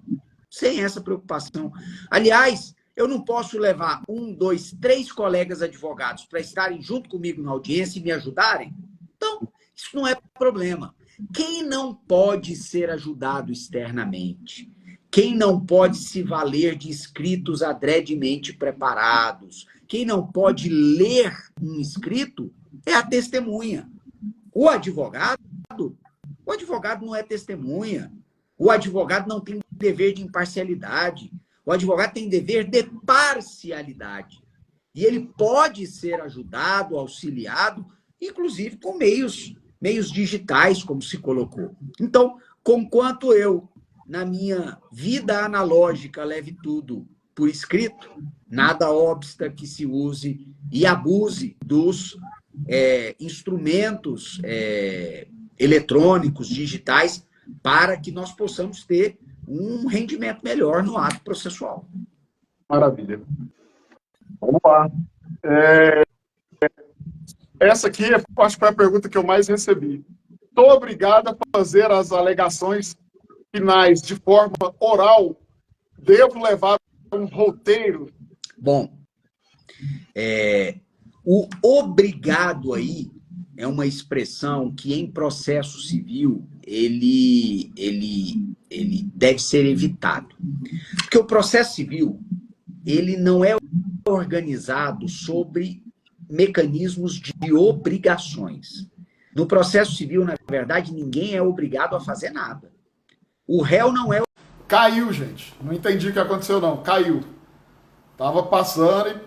Sem essa preocupação. Aliás, eu não posso levar 1, 2, 3 colegas advogados para estarem junto comigo na audiência e me ajudarem? Então, isso não é problema. Quem não pode ser ajudado externamente? Quem não pode se valer de escritos adredemente preparados? Quem não pode ler um escrito é a testemunha. O advogado não é testemunha. O advogado não tem dever de imparcialidade. O advogado tem dever de parcialidade. E ele pode ser ajudado, auxiliado, inclusive com meios digitais, como se colocou. Então, conquanto eu, na minha vida analógica, leve tudo por escrito, nada obsta que se use e abuse dos instrumentos eletrônicos, digitais, para que nós possamos ter um rendimento melhor no ato processual. Maravilha. Vamos lá. Essa aqui, acho que foi a pergunta que eu mais recebi. Estou obrigado a fazer as alegações finais de forma oral? Devo levar um roteiro? Bom, o obrigado aí é uma expressão que em processo civil ele deve ser evitado. Porque o processo civil ele não é organizado sobre mecanismos de obrigações. No processo civil, na verdade, ninguém é obrigado a fazer nada. O réu não é... Caiu, gente. Não entendi o que aconteceu, não. Caiu. Tava passando e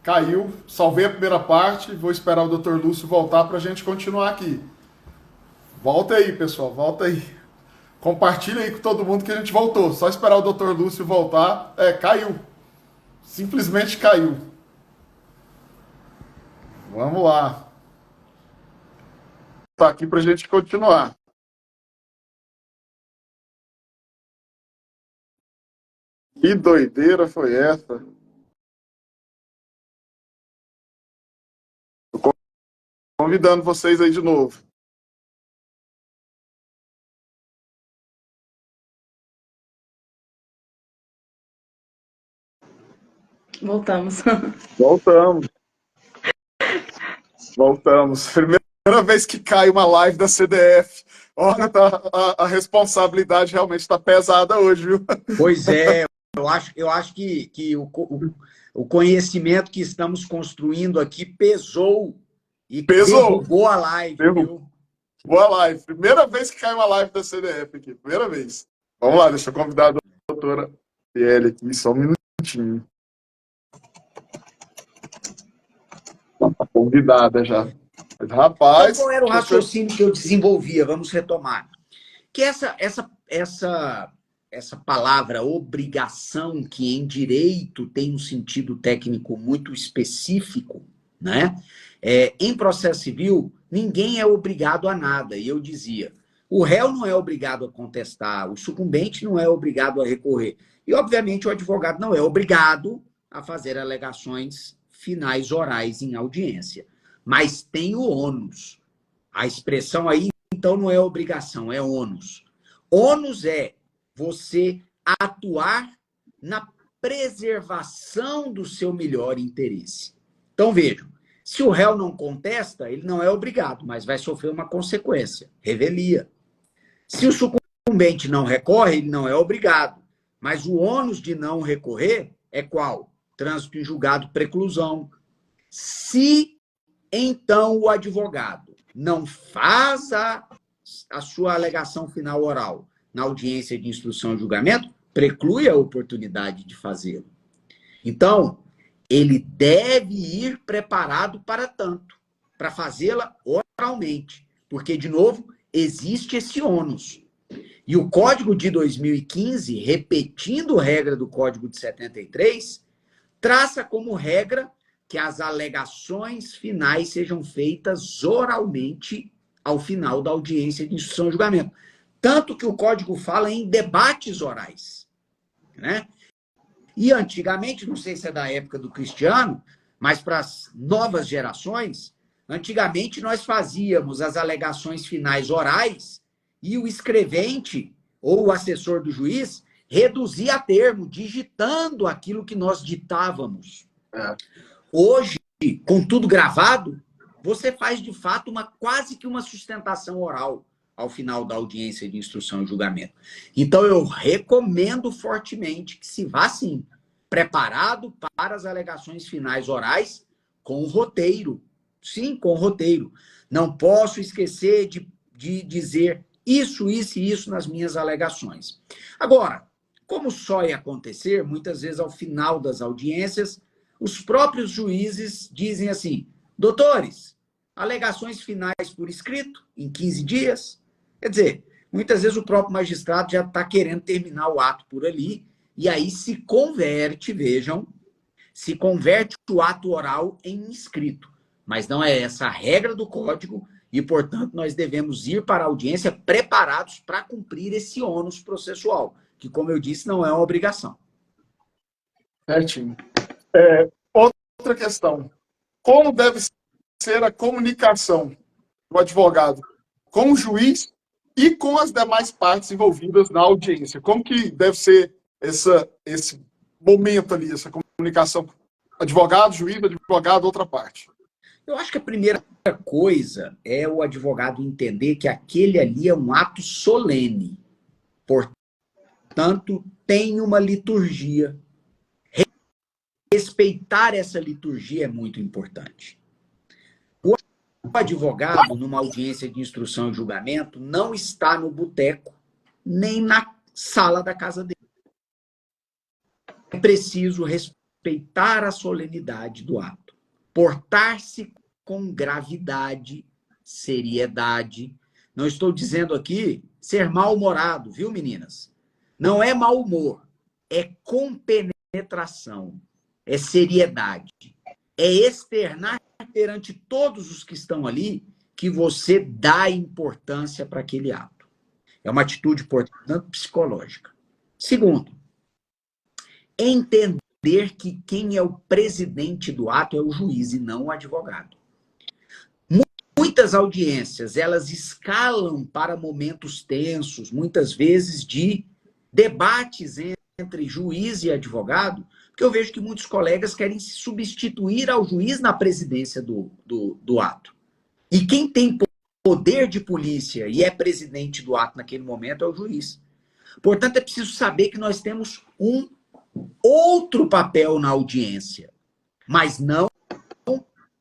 caiu. Salvei a primeira parte. Vou esperar o Dr. Lúcio voltar para a gente continuar aqui. Volta aí, pessoal. Volta aí. Compartilha aí com todo mundo que a gente voltou. Só esperar o Dr. Lúcio voltar. Caiu. Simplesmente caiu. Vamos lá. Tá aqui para a gente continuar. Que doideira foi essa? Estou convidando vocês aí de novo. Voltamos. Voltamos. Primeira vez que cai uma live da CDF. Olha, a responsabilidade realmente está pesada hoje, viu? Pois é, eu acho que o conhecimento que estamos construindo aqui pesou e derrubou a live. Viu? Boa live. Primeira vez que cai uma live da CDF aqui. Primeira vez. Vamos lá, deixa eu convidar a doutora Piele aqui, só um minutinho. Tá convidada já. Mas, rapaz... Então, qual era o raciocínio que eu desenvolvia? Vamos retomar. Que essa palavra obrigação, que em direito tem um sentido técnico muito específico, né? Em processo civil, ninguém é obrigado a nada. E eu dizia, O réu não é obrigado a contestar, o sucumbente não é obrigado a recorrer. E, obviamente, o advogado não é obrigado a fazer alegações finais orais em audiência. Mas tem o ônus. A expressão aí, então, não é obrigação, é ônus. Ônus é você atuar na preservação do seu melhor interesse. Então, vejam, se o réu não contesta, ele não é obrigado, mas vai sofrer uma consequência, revelia. Se o sucumbente não recorre, ele não é obrigado, mas o ônus de não recorrer é qual? Trânsito em julgado, preclusão. Se, então, o advogado não faz a sua alegação final oral na audiência de instrução e julgamento, preclui a oportunidade de fazê-lo. Então, ele deve ir preparado para tanto, para fazê-la oralmente, porque, de novo, existe esse ônus. E o Código de 2015, repetindo regra do Código de 73, traça como regra que as alegações finais sejam feitas oralmente ao final da audiência de instrução e julgamento. Tanto que o Código fala em debates orais, né? E antigamente, não sei se é da época do Cristiano, mas para as novas gerações, antigamente nós fazíamos as alegações finais orais e o escrevente ou o assessor do juiz reduzia a termo, digitando aquilo que nós ditávamos. Hoje, com tudo gravado, você faz de fato quase que uma sustentação oral ao final da audiência de instrução e julgamento. Então, eu recomendo fortemente que se vá, sim, preparado para as alegações finais orais com roteiro. Sim, com roteiro. Não posso esquecer de dizer isso e isso nas minhas alegações. Agora, como só ia acontecer, muitas vezes ao final das audiências, os próprios juízes dizem assim, doutores, alegações finais por escrito, em 15 dias. Quer dizer, muitas vezes o próprio magistrado já está querendo terminar o ato por ali, e aí se converte, vejam, se converte o ato oral em escrito. Mas não é essa a regra do Código, e, portanto, nós devemos ir para a audiência preparados para cumprir esse ônus processual, que, como eu disse, não é uma obrigação. Certinho. Outra questão. Como deve ser a comunicação do advogado com o juiz e com as demais partes envolvidas na audiência? Como que deve ser esse momento ali, essa comunicação? Advogado, juiz, advogado, outra parte. Eu acho que a primeira coisa é o advogado entender que aquele ali é um ato solene. Portanto, tem uma liturgia. Respeitar essa liturgia é muito importante. O advogado, numa audiência de instrução e julgamento, não está no boteco, nem na sala da casa dele. É preciso respeitar a solenidade do ato, portar-se com gravidade, seriedade. Não estou dizendo aqui ser mal-humorado, viu, meninas? Não é mau humor, é compenetração, é seriedade, é externar perante todos os que estão ali que você dá importância para aquele ato. É uma atitude, portanto, psicológica. Segundo, entender que quem é o presidente do ato é o juiz e não o advogado. Muitas audiências, elas escalam para momentos tensos, muitas vezes de debates entre juiz e advogado, porque eu vejo que muitos colegas querem se substituir ao juiz na presidência do ato. E quem tem poder de polícia e é presidente do ato naquele momento é o juiz. Portanto, é preciso saber que nós temos um outro papel na audiência, mas não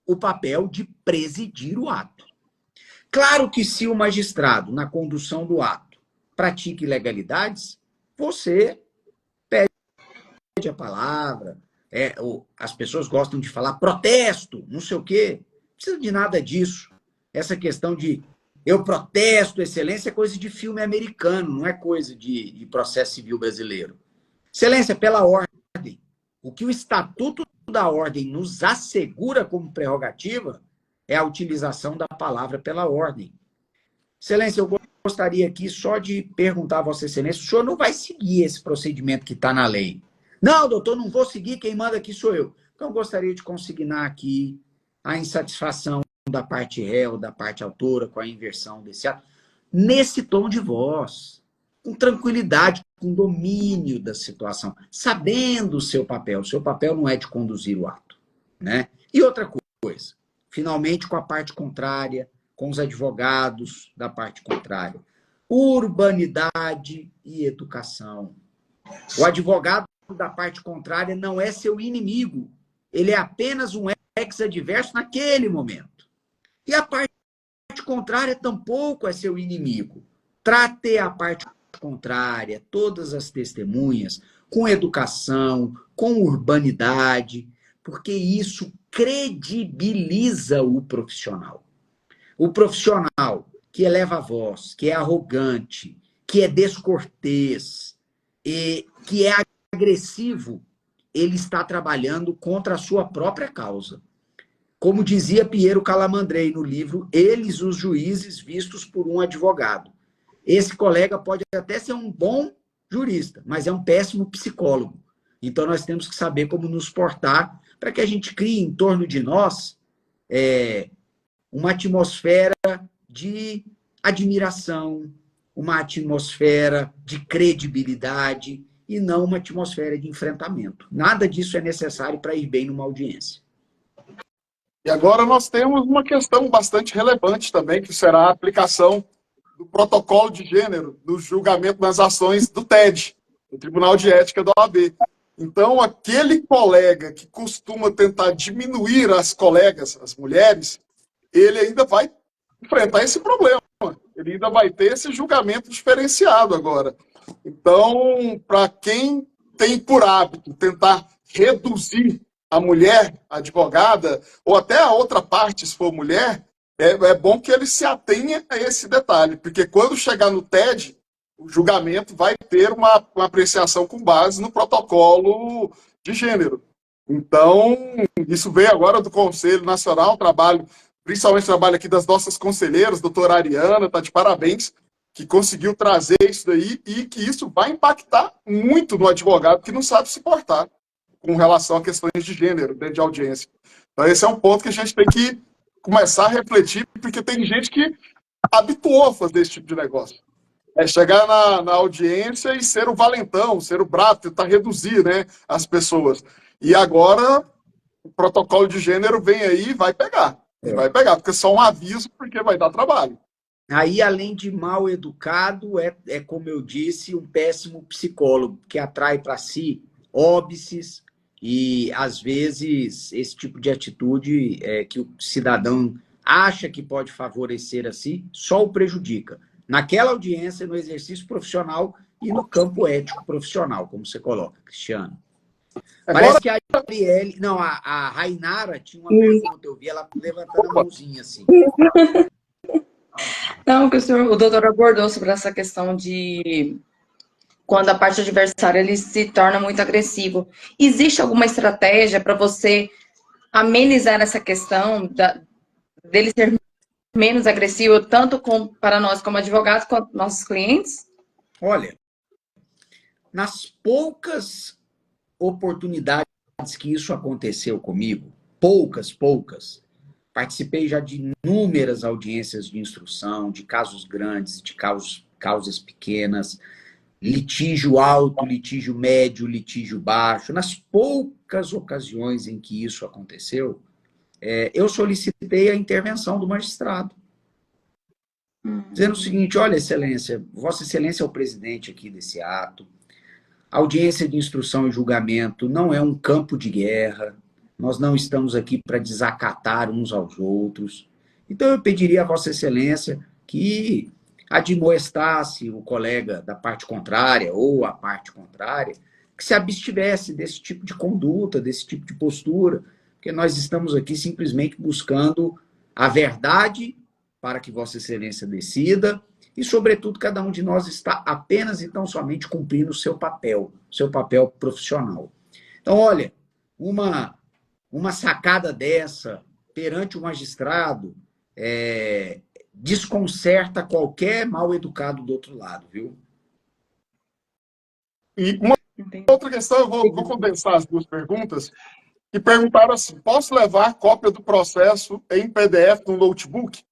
o papel de presidir o ato. Claro que se o magistrado, na condução do ato, pratica ilegalidades, você pede a palavra, as pessoas gostam de falar protesto, não sei o quê, não precisa de nada disso. Essa questão de eu protesto, excelência, é coisa de filme americano, não é coisa de processo civil brasileiro. Excelência, pela ordem. O que o Estatuto da Ordem nos assegura como prerrogativa é a utilização da palavra pela ordem. Excelência, eu gostaria aqui só de perguntar a Vossa Excelência, o senhor não vai seguir esse procedimento que está na lei? Não, doutor, não vou seguir, quem manda aqui sou eu. Então, gostaria de consignar aqui a insatisfação da parte réu, da parte autora, com a inversão desse ato, nesse tom de voz, com tranquilidade, com domínio da situação, sabendo o seu papel. O seu papel não é de conduzir o ato, né? E outra coisa, finalmente com a parte contrária, com os advogados da parte contrária. Urbanidade e educação. O advogado da parte contrária não é seu inimigo. Ele é apenas um ex-adverso naquele momento. E a parte contrária tampouco é seu inimigo. Trate a parte contrária, todas as testemunhas, com educação, com urbanidade, porque isso credibiliza o profissional. O profissional que eleva a voz, que é arrogante, que é descortês, e que é agressivo, ele está trabalhando contra a sua própria causa. Como dizia Piero Calamandrei no livro Eles, os Juízes Vistos por um Advogado. Esse colega pode até ser um bom jurista, mas é um péssimo psicólogo. Então, nós temos que saber como nos portar para que a gente crie em torno de nós uma atmosfera de admiração, uma atmosfera de credibilidade e não uma atmosfera de enfrentamento. Nada disso é necessário para ir bem numa audiência. E agora nós temos uma questão bastante relevante também, que será a aplicação do protocolo de gênero no julgamento das ações do TED, o Tribunal de Ética da OAB. Então, aquele colega que costuma tentar diminuir as colegas, as mulheres, ele ainda vai enfrentar esse problema. Ele ainda vai ter esse julgamento diferenciado agora. Então, para quem tem por hábito tentar reduzir a mulher advogada, ou até a outra parte, se for mulher, é bom que ele se atenha a esse detalhe, porque quando chegar no TED, o julgamento vai ter uma apreciação com base no protocolo de gênero. Então, isso veio agora do Conselho Nacional, principalmente trabalho aqui das nossas conselheiras, doutora Ariana, está de parabéns, que conseguiu trazer isso daí e que isso vai impactar muito no advogado que não sabe se portar com relação a questões de gênero dentro de audiência. Então, esse é um ponto que a gente tem que começar a refletir, porque tem gente que habituou a fazer esse tipo de negócio. É chegar na audiência e ser o valentão, ser o bravo, tentar reduzir, né, as pessoas. E agora, o protocolo de gênero vem aí e vai pegar. Vai pegar, porque é só um aviso, porque vai dar trabalho. Aí, além de mal educado, como eu disse, um péssimo psicólogo, que atrai para si óbices e, às vezes, esse tipo de atitude que o cidadão acha que pode favorecer a si, só o prejudica. Naquela audiência, no exercício profissional e no campo ético profissional, como você coloca, Cristiano. Parece que a Arielle... Não, a Rainara tinha uma pergunta, eu vi ela levantando a mãozinha assim. Não, que o doutor abordou sobre essa questão de quando a parte adversária ele se torna muito agressivo. Existe alguma estratégia para você amenizar essa questão dele ser menos agressivo, tanto para nós como advogados, quanto nossos clientes? Olha, nas poucas oportunidades que isso aconteceu comigo, poucas, participei já de inúmeras audiências de instrução, de casos grandes, de causas pequenas, litígio alto, litígio médio, litígio baixo. Nas poucas ocasiões em que isso aconteceu, eu solicitei a intervenção do magistrado. Dizendo o seguinte: olha, excelência, Vossa Excelência é o presidente aqui desse ato, a audiência de instrução e julgamento não é um campo de guerra, nós não estamos aqui para desacatar uns aos outros. Então eu pediria a Vossa Excelência que admoestasse o colega da parte contrária ou a parte contrária, que se abstivesse desse tipo de conduta, desse tipo de postura, porque nós estamos aqui simplesmente buscando a verdade para que Vossa Excelência decida e, sobretudo, cada um de nós está apenas e tão somente cumprindo o seu papel profissional. Então, olha, uma sacada dessa perante o magistrado desconcerta qualquer mal educado do outro lado, viu? E uma outra questão, eu vou condensar as duas perguntas, que perguntaram assim, posso levar cópia do processo em PDF no notebook?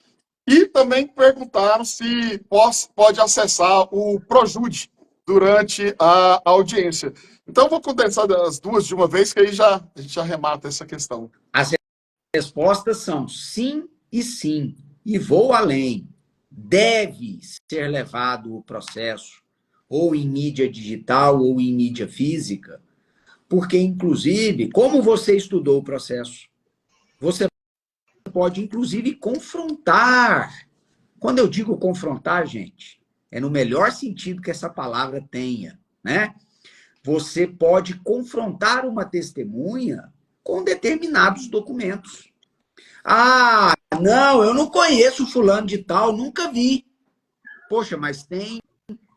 E também perguntaram se pode acessar o Projude durante a audiência. Então, eu vou condensar as duas de uma vez, que aí a gente já remata essa questão. As respostas são sim e sim. E vou além. Deve ser levado o processo, ou em mídia digital, ou em mídia física, porque, inclusive, como você estudou o processo, você pode, inclusive, confrontar. Quando eu digo confrontar, gente, é no melhor sentido que essa palavra tenha, né? Você pode confrontar uma testemunha com determinados documentos. Ah, não, eu não conheço fulano de tal, nunca vi. Poxa, mas tem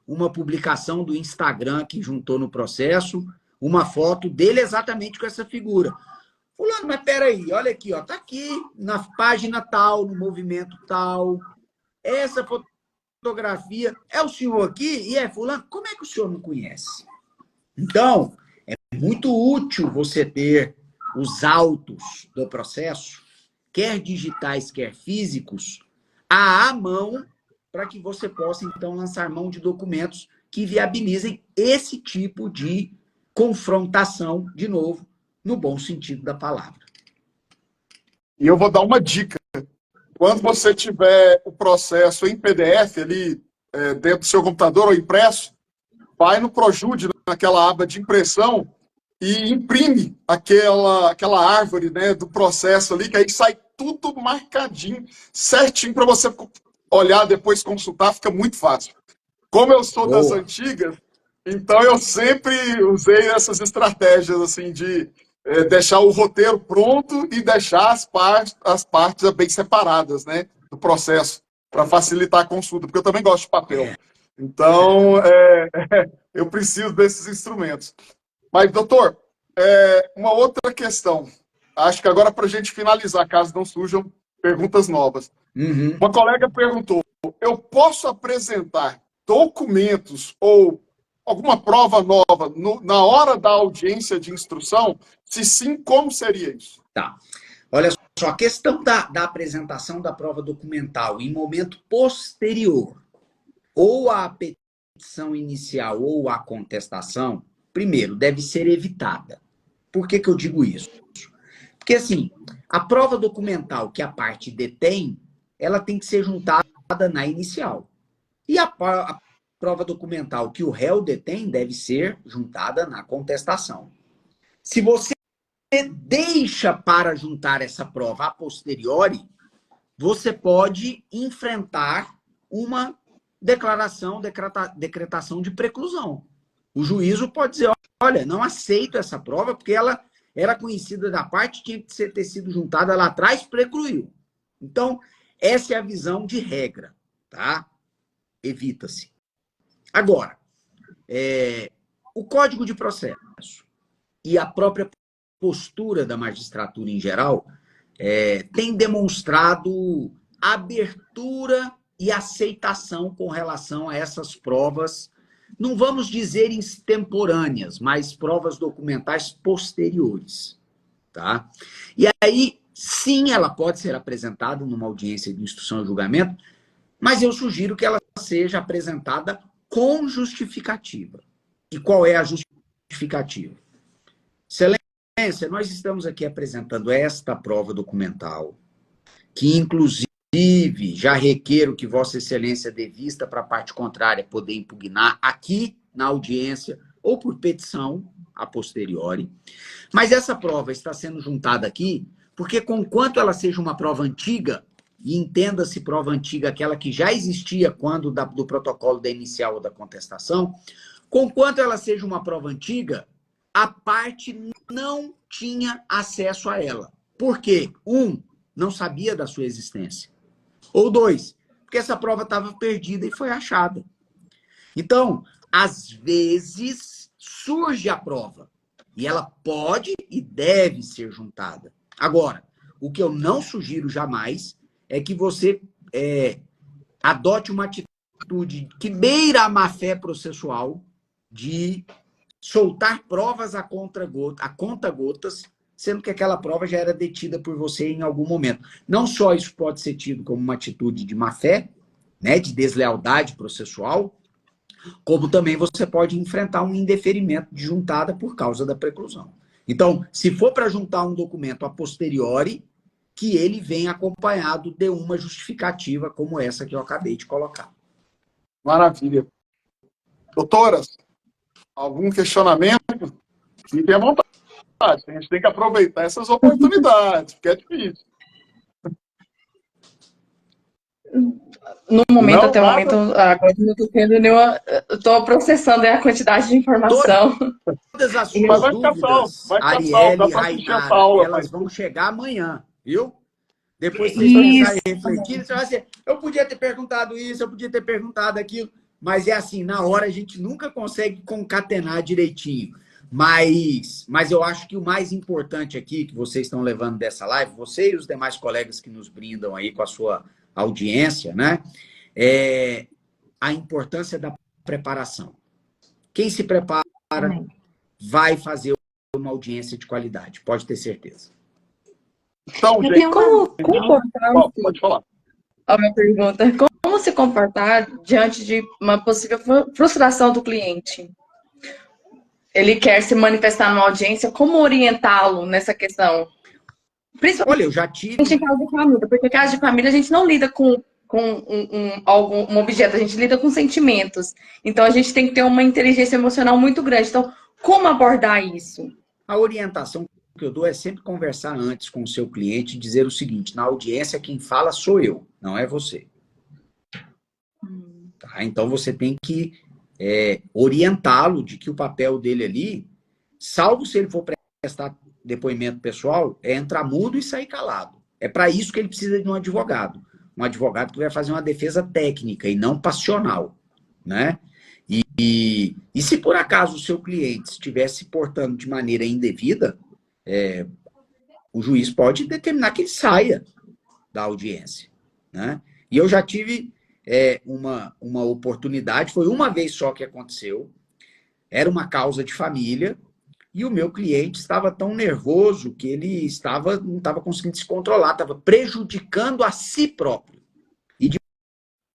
uma publicação do Instagram que juntou no processo, uma foto dele exatamente com essa figura. Fulano, mas peraí, olha aqui, ó, tá aqui na página tal, no movimento tal, essa fotografia, é o senhor aqui e é fulano? Como é que o senhor não conhece? Então, é muito útil você ter os autos do processo, quer digitais, quer físicos, à mão, para que você possa, então, lançar mão de documentos que viabilizem esse tipo de confrontação, de novo, no bom sentido da palavra. E eu vou dar uma dica. Quando você tiver o processo em PDF ali dentro do seu computador ou impresso, vai no Projude, naquela aba de impressão, e imprime aquela árvore, né, do processo ali, que aí sai tudo marcadinho, certinho, para você olhar depois, consultar, fica muito fácil. Como eu sou das antigas, então eu sempre usei essas estratégias assim de deixar o roteiro pronto e deixar as partes bem separadas, né, do processo, para facilitar a consulta, porque eu também gosto de papel. Então, eu preciso desses instrumentos. Mas, doutor, uma outra questão. Acho que agora, para a gente finalizar, caso não surjam perguntas novas. Uhum. Uma colega perguntou, eu posso apresentar documentos ou alguma prova nova na hora da audiência de instrução? Se sim, como seria isso? Tá. Olha só, a questão da apresentação da prova documental em momento posterior, ou à petição inicial ou à contestação, primeiro, deve ser evitada. Por que eu digo isso? Porque, assim, a prova documental que a parte detém, ela tem que ser juntada na inicial. E a prova documental que o réu detém deve ser juntada na contestação. Se você deixa para juntar essa prova a posteriori, você pode enfrentar uma decretação de preclusão. O juízo pode dizer, olha, não aceito essa prova porque ela era conhecida da parte, tinha que ter sido juntada lá atrás, precluiu. Então, essa é a visão de regra, tá? Evita-se. Agora, o Código de Processo e a própria postura da magistratura em geral tem demonstrado abertura e aceitação com relação a essas provas, não vamos dizer extemporâneas, mas provas documentais posteriores, tá? E aí, sim, ela pode ser apresentada numa audiência de instrução e julgamento, mas eu sugiro que ela seja apresentada com justificativa. E qual é a justificativa? Excelência, nós estamos aqui apresentando esta prova documental, que inclusive já requer que Vossa Excelência dê vista para a parte contrária poder impugnar aqui na audiência ou por petição a posteriori. Mas essa prova está sendo juntada aqui porque, conquanto ela seja uma prova antiga, e entenda-se prova antiga aquela que já existia quando do protocolo da inicial ou da contestação, conquanto ela seja uma prova antiga, a parte não tinha acesso a ela. Por quê? 1, não sabia da sua existência. Ou 2, porque essa prova estava perdida e foi achada. Então, às vezes, surge a prova. E ela pode e deve ser juntada. Agora, o que eu não sugiro jamais é que você adote uma atitude que beira a má-fé processual de soltar provas a conta-gotas, sendo que aquela prova já era detida por você em algum momento. Não só isso pode ser tido como uma atitude de má-fé, né, de deslealdade processual, como também você pode enfrentar um indeferimento de juntada por causa da preclusão. Então, se for para juntar um documento a posteriori, que ele venha acompanhado de uma justificativa como essa que eu acabei de colocar. Maravilha. Doutoras, algum questionamento? Fiquem à vontade. A gente tem que aproveitar essas oportunidades, porque é difícil. No momento, Não, até o nada. momento, agora não estou tendo nenhuma. Estou processando a quantidade de informação. Todas as E Mas suas vai ficar salvo, dúvidas, vai ficar salvo. Dá Arielle e para assistir essa Rainara, aula. elas vão chegar amanhã, viu? Depois que vocês Isso. pensarem e refletirem, você vai dizer, eu podia ter perguntado isso, eu podia ter perguntado aquilo, mas é assim, na hora a gente nunca consegue concatenar direitinho. Mas eu acho que o mais importante aqui que vocês estão levando dessa live, você e os demais colegas que nos brindam aí com a sua audiência, né? É a importância da preparação. Quem se prepara vai fazer uma audiência de qualidade, pode ter certeza. Então, Eu gente, tenho Como pode falar. a minha pergunta, como se comportar diante de uma possível frustração do cliente? Ele quer se manifestar numa audiência, como orientá-lo nessa questão? Principalmente Olha, eu já tive... em caso de família, porque caso de família a gente não lida com um objeto, a gente lida com sentimentos. Então a gente tem que ter uma inteligência emocional muito grande. Então, como abordar isso? A orientação que eu dou é sempre conversar antes com o seu cliente e dizer o seguinte, na audiência quem fala sou eu, não é você. Tá? Então você tem que orientá-lo de que o papel dele ali, salvo se ele for prestar depoimento pessoal, é entrar mudo e sair calado. É para isso que ele precisa de um advogado. Um advogado que vai fazer uma defesa técnica e não passional, né? E se por acaso o seu cliente estiver se portando de maneira indevida, o juiz pode determinar que ele saia da audiência, né? E eu já tive uma oportunidade, foi uma vez só que aconteceu, era uma causa de família, e o meu cliente estava tão nervoso que ele não estava conseguindo se controlar, estava prejudicando a si próprio. E de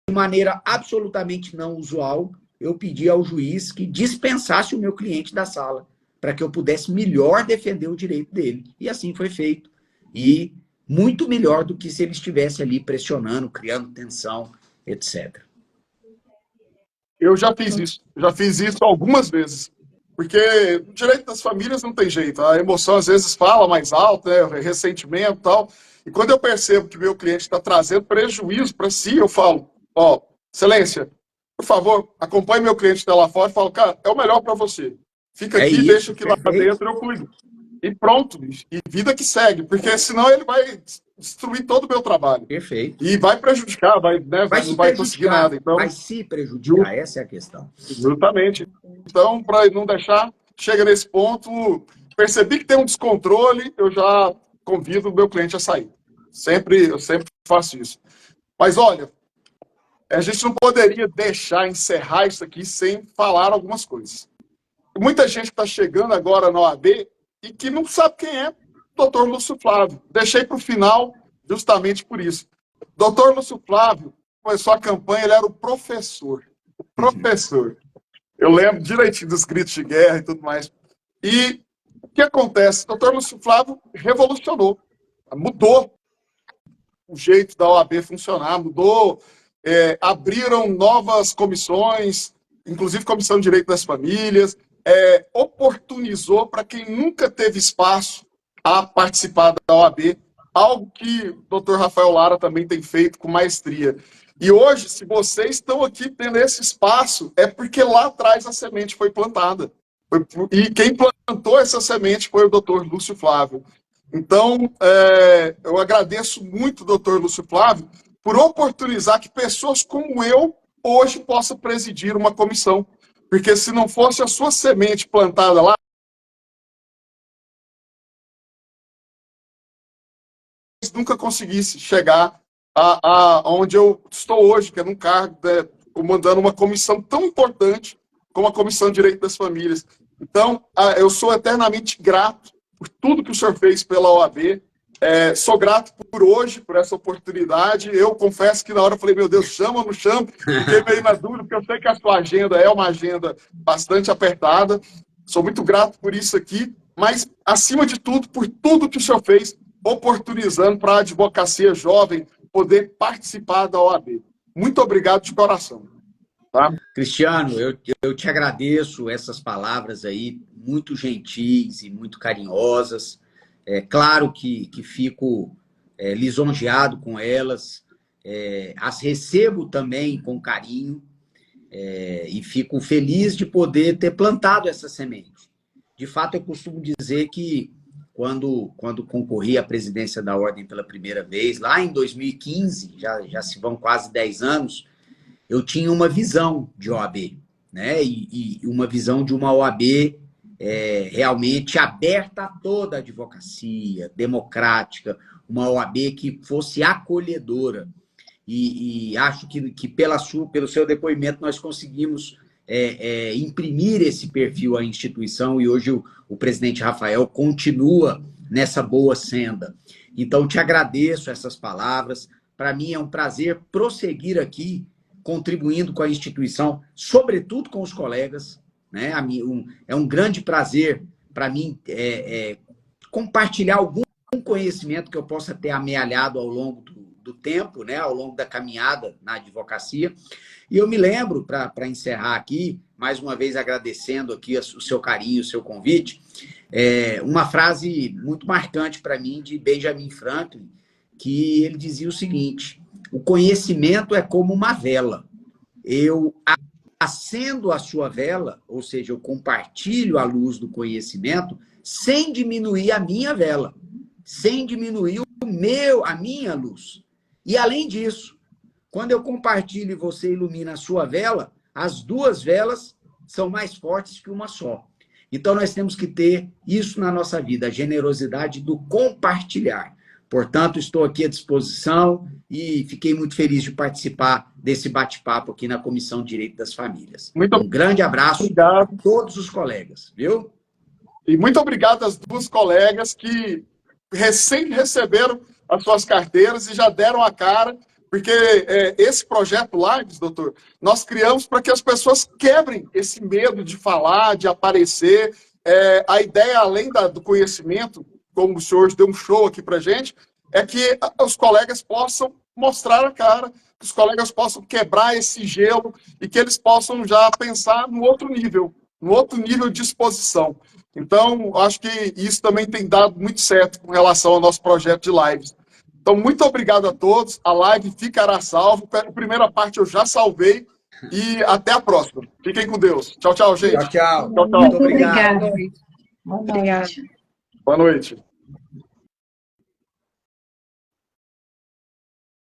maneira absolutamente não usual, eu pedi ao juiz que dispensasse o meu cliente da sala, para que eu pudesse melhor defender o direito dele. E assim foi feito. E muito melhor do que se ele estivesse ali pressionando, criando tensão, etc. Eu já fiz isso algumas vezes. Porque o direito das famílias não tem jeito. A emoção às vezes fala mais alto, né? Ressentimento e tal. E quando eu percebo que meu cliente está trazendo prejuízo para si, eu falo, ó, excelência, por favor, acompanhe meu cliente até lá fora e falo, cara, é o melhor para você. Fica aqui, isso, deixa que lá perfeito. dentro eu cuido. E pronto, e vida que segue, porque senão ele vai destruir todo o meu trabalho. Perfeito. E vai prejudicar, não vai conseguir nada. Então, vai se prejudicar, essa é a questão. Justamente. Então, para não deixar, chega nesse ponto, percebi que tem um descontrole, eu já convido o meu cliente a sair. Eu sempre faço isso. Mas olha, a gente não poderia encerrar isso aqui sem falar algumas coisas. Muita gente está chegando agora na OAB e que não sabe quem é o Dr. Lúcio Flávio. Deixei para o final justamente por isso. Dr. Lúcio Flávio começou a campanha, ele era o professor. O professor. Eu lembro direitinho dos gritos de guerra e tudo mais. E o que acontece? O Dr. Lúcio Flávio revolucionou, mudou o jeito da OAB funcionar, mudou, abriram novas comissões, inclusive Comissão de Direito das Famílias, oportunizou para quem nunca teve espaço a participar da OAB, algo que o Dr. Rafael Lara também tem feito com maestria. E hoje, se vocês estão aqui tendo esse espaço, é porque lá atrás a semente foi plantada. E quem plantou essa semente foi o Dr. Lúcio Flávio. Então, eu agradeço muito o Dr. Lúcio Flávio por oportunizar que pessoas como eu hoje possam presidir uma comissão. Porque se não fosse a sua semente plantada lá, nunca conseguisse chegar onde eu estou hoje, que é num cargo, né, comandando uma comissão tão importante como a Comissão de Direito das Famílias. Então, eu sou eternamente grato por tudo que o senhor fez pela OAB. Sou grato por hoje, por essa oportunidade. Eu confesso que na hora eu falei, meu Deus, chama ou não chama? Fiquei meio na dúvida, porque eu sei que a sua agenda é uma agenda bastante apertada. Sou muito grato por isso aqui, mas, acima de tudo, por tudo que o senhor fez, oportunizando para a advocacia jovem poder participar da OAB. Muito obrigado de coração. Tá? Cristiano, eu te agradeço essas palavras aí, muito gentis e muito carinhosas. É claro que fico lisonjeado com elas, as recebo também com carinho e fico feliz de poder ter plantado essa semente. De fato, eu costumo dizer que quando concorri à presidência da Ordem pela primeira vez, lá em 2015, já se vão quase 10 anos, eu tinha uma visão de OAB, né? E uma visão de uma OAB realmente aberta a toda a advocacia, democrática, uma OAB que fosse acolhedora. E acho que pelo seu depoimento nós conseguimos imprimir esse perfil à instituição e hoje o presidente Rafael continua nessa boa senda. Então, te agradeço essas palavras. Para mim é um prazer prosseguir aqui, contribuindo com a instituição, sobretudo com os colegas, né? É um grande prazer para mim compartilhar algum conhecimento que eu possa ter amealhado ao longo do tempo, né? Ao longo da caminhada na advocacia. E eu me lembro, para encerrar aqui, mais uma vez agradecendo aqui o seu carinho, o seu convite, uma frase muito marcante para mim de Benjamin Franklin, que ele dizia o seguinte: o conhecimento é como uma vela. Eu acendo a sua vela, ou seja, eu compartilho a luz do conhecimento sem diminuir a minha vela, sem diminuir a minha luz. E além disso, quando eu compartilho e você ilumina a sua vela, as duas velas são mais fortes que uma só. Então nós temos que ter isso na nossa vida, a generosidade do compartilhar. Portanto, estou aqui à disposição e fiquei muito feliz de participar desse bate-papo aqui na Comissão de Direito das Famílias. Um grande abraço a todos os colegas, viu? E muito obrigado às duas colegas que recém receberam as suas carteiras e já deram a cara, porque esse projeto Lives, doutor, nós criamos para que as pessoas quebrem esse medo de falar, de aparecer. A ideia, além do conhecimento, como o senhor deu um show aqui para gente, é que os colegas possam mostrar a cara, que os colegas possam quebrar esse gelo e que eles possam já pensar no outro nível de exposição. Então, acho que isso também tem dado muito certo com relação ao nosso projeto de lives. Então, muito obrigado a todos. A live ficará salva. A primeira parte eu já salvei. E até a próxima. Fiquem com Deus. Tchau, tchau, gente. Tchau, tchau. Muito obrigado. Boa noite. Boa noite.